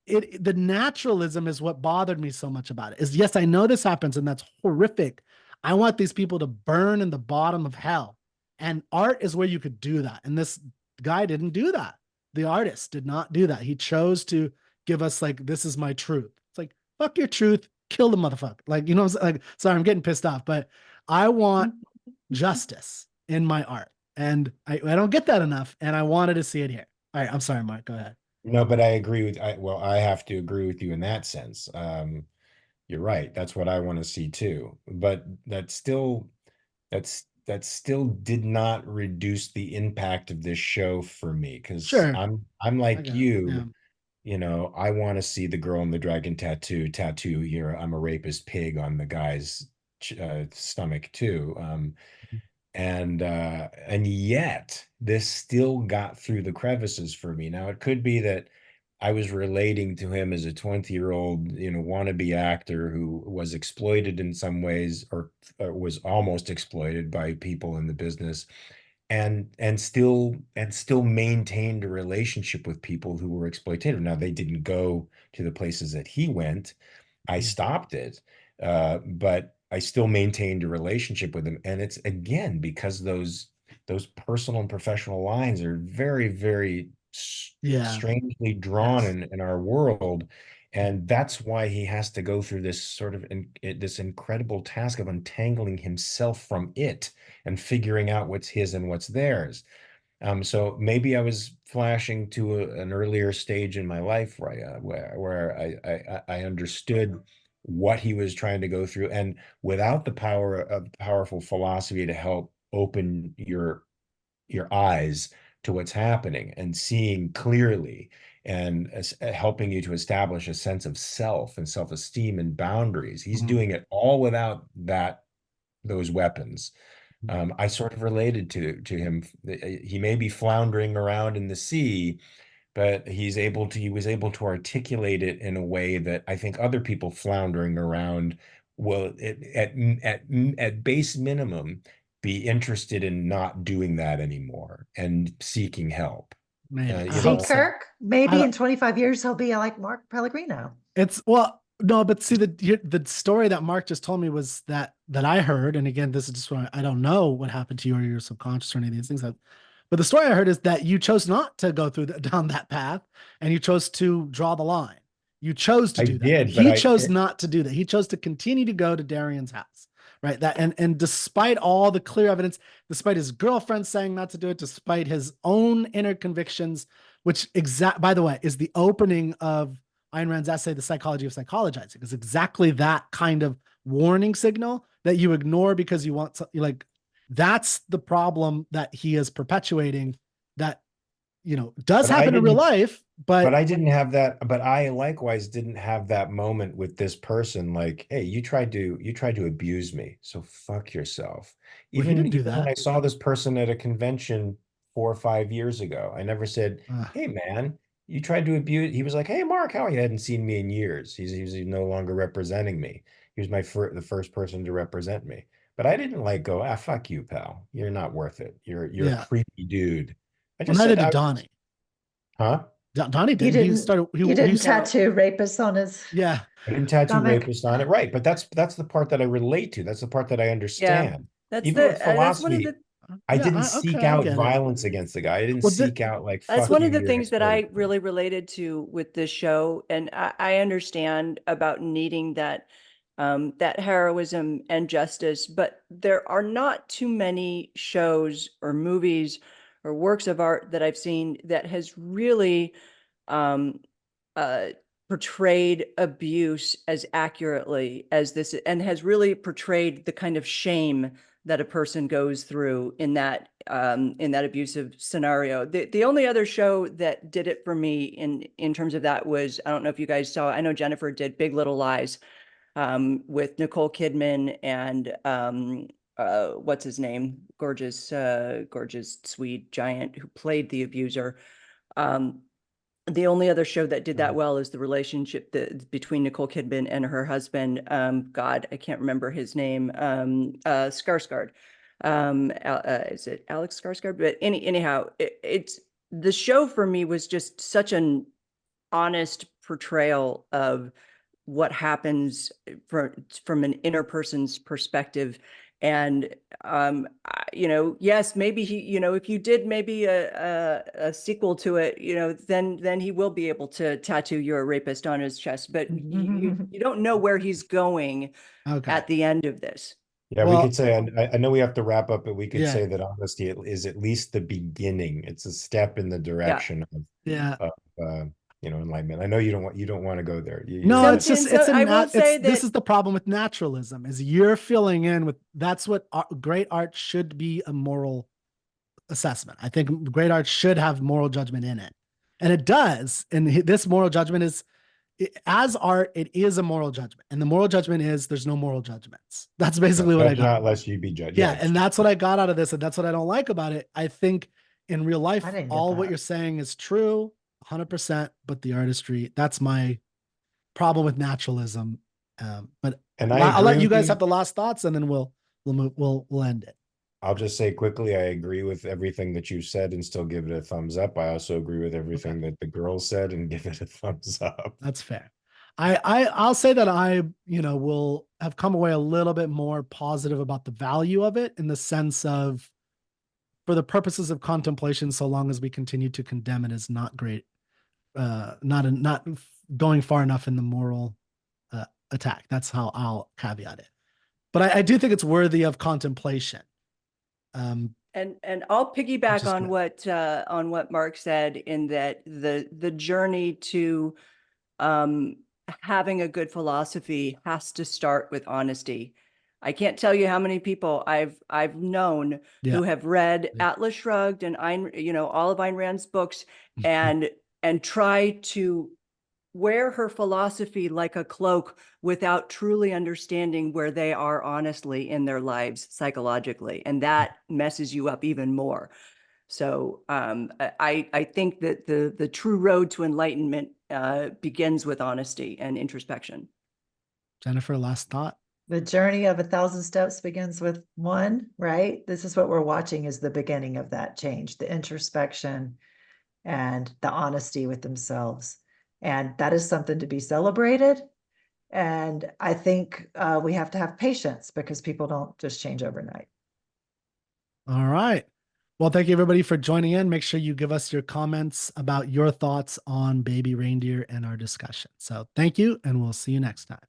the naturalism is what bothered me so much about it. Is yes, I know this happens and that's horrific. I want these people to burn in the bottom of hell. And art is where you could do that. And this guy didn't do that. The artist did not do that. He chose to give us like, this is my truth. It's like, fuck your truth, kill the motherfucker. Like, like, sorry, I'm getting pissed off, but I want justice in my art. And I don't get that enough. And I wanted to see it here. All right. I'm sorry, Mark. Go ahead. no, but I agree I have to agree with you in that sense. You're right. That's what I want to see too. But that still did not reduce the impact of this show for me because Sure. I'm I like got it. Yeah. I want to see the girl in the dragon tattoo here. I'm a rapist pig on the guy's stomach too. And yet this still got through the crevices for me. Now it could be that I was relating to him as a 20-year-old, wannabe actor who was exploited in some ways or was almost exploited by people in the business and still maintained a relationship with people who were exploitative. Now they didn't go to the places that he went. I stopped it, but I still maintained a relationship with him. And it's again because those personal and professional lines are very, very Yeah. strangely drawn Yes. in our world. And that's why he has to go through this sort of this incredible task of untangling himself from it and figuring out what's his and what's theirs. So maybe I was flashing to an earlier stage in my life where I understood what he was trying to go through, and without the power of powerful philosophy to help open your eyes to what's happening and seeing clearly, and helping you to establish a sense of self and self-esteem and boundaries. He's Mhm. doing it all without those weapons. I sort of related to him. He may be floundering around in the sea, but he was able to articulate it in a way that I think other people floundering around will, at base minimum, be interested in not doing that anymore and seeking help. Maybe. I You See, hope know, so. Kirk, I maybe don't, in 25 years, he'll be like Mark Pellegrino. it's well, no, but see the story that Mark just told me was that I heard, and again, this is just what I don't know what happened to you or your subconscious or any of these things. But the story I heard is that you chose not to go down that path, and you chose to draw the line. You chose to I do that. did, but He chose not to do that. He chose to continue to go to Darian's house, right? That and despite all the clear evidence, despite his girlfriend saying not to do it, despite his own inner convictions, which by the way, is the opening of Ayn Rand's essay, The Psychology of Psychologizing, is exactly that kind of warning signal that you ignore because you want like that's the problem that he is perpetuating that does but I happen in real didn't. life, But but I didn't have that, but I likewise didn't have that moment with this person. Like, hey, you tried to abuse me, so fuck yourself. well, he Even didn't do even when that. I saw this person at a convention 4 or 5 years ago, I never said, hey man, you tried to abuse. He was like, hey Mark, how, you hadn't seen me in years. He's no longer representing me. He was the first person to represent me. But I didn't like go, fuck you, pal. You're not worth it. You're a Yeah. creepy dude. I Well, just neither said, did Donnie. huh? Donnie didn't. He started. You didn't He's No, tattoo rapists on his yeah, I didn't tattoo stomach. rapist on it, right? But that's the part that I relate to. That's the part that I yeah, understand. Even with that's one of the philosophy, I yeah. didn't Okay, seek I out get it. violence against the guy. I didn't Well, seek out like That's "fuck one you, of the you're an things that exploited." I really related to with this show, and I understand about needing that heroism and justice, but there are not too many shows or movies or works of art that I've seen that has really um, uh, portrayed abuse as accurately as this, and has really portrayed the kind of shame that a person goes through in that abusive scenario. The only other show that did it for me in terms of that was, I don't know if you guys saw, I know Jennifer did, Big Little Lies, with Nicole Kidman and what's his name, gorgeous Swede giant who played the abuser. The only other show that did that well is the relationship between Nicole Kidman and her husband. God, I can't remember his name. Skarsgård. Is it Alex Skarsgård? But anyhow, it's the show for me was just such an honest portrayal of what happens from an inner person's perspective. And yes, maybe he, if you did maybe a sequel to it, then he will be able to tattoo "you're a rapist" on his chest. But you don't know where he's going Okay. at the end of this. Yeah, we could Well, say, and I know we have to wrap up, but we could yeah, say that honesty is at least the beginning. It's a step in the Yeah. direction yeah. of enlightenment. I know you don't want to go there. You're No, gonna. it's just So I will say this that, is the problem with naturalism is you're filling in with that's what great art should be, a moral assessment. I think great art should have moral judgment in it. And it does. And this moral judgment is as art, it is a moral judgment. And the moral judgment is there's no moral judgments. That's basically what I Judge got. not lest you be judged. Yeah, Yeah, and that's what I got out of this, and that's what I don't like about it. I think in real life, I didn't get all what that. you're saying is true, 100%, but the artistry, that's my problem with naturalism. But and I I'll agree let you with guys you. have the last thoughts, and then we'll end it. I'll just say quickly, I agree with everything that you said and still give it a thumbs up. I also agree with Okay, everything that the girls said and give it a thumbs up. that's fair. I'll say that I will have come away a little bit more positive about the value of it in the sense of for the purposes of contemplation, so long as we continue to condemn it as not great, not going far enough in the moral attack. That's how I'll caveat it. But I do think it's worthy of contemplation. And I'll piggyback is on good. what Mark said, in that the journey to um, having a good philosophy has to start with honesty. I can't tell you how many people I've known Yeah. who have read Yeah. Atlas Shrugged and all of Ayn Rand's books, and try to wear her philosophy like a cloak without truly understanding where they are honestly in their lives psychologically, and that messes you up even more. So I think that the true road to enlightenment begins with honesty and introspection. Jennifer, last thought. The journey of 1,000 steps begins with one, right? This is what we're watching, is the beginning of that change, the introspection and the honesty with themselves. And that is something to be celebrated. And I think we have to have patience, because people don't just change overnight. All right. Well, thank you everybody for joining in. Make sure you give us your comments about your thoughts on Baby Reindeer and our discussion. So thank you, and we'll see you next time.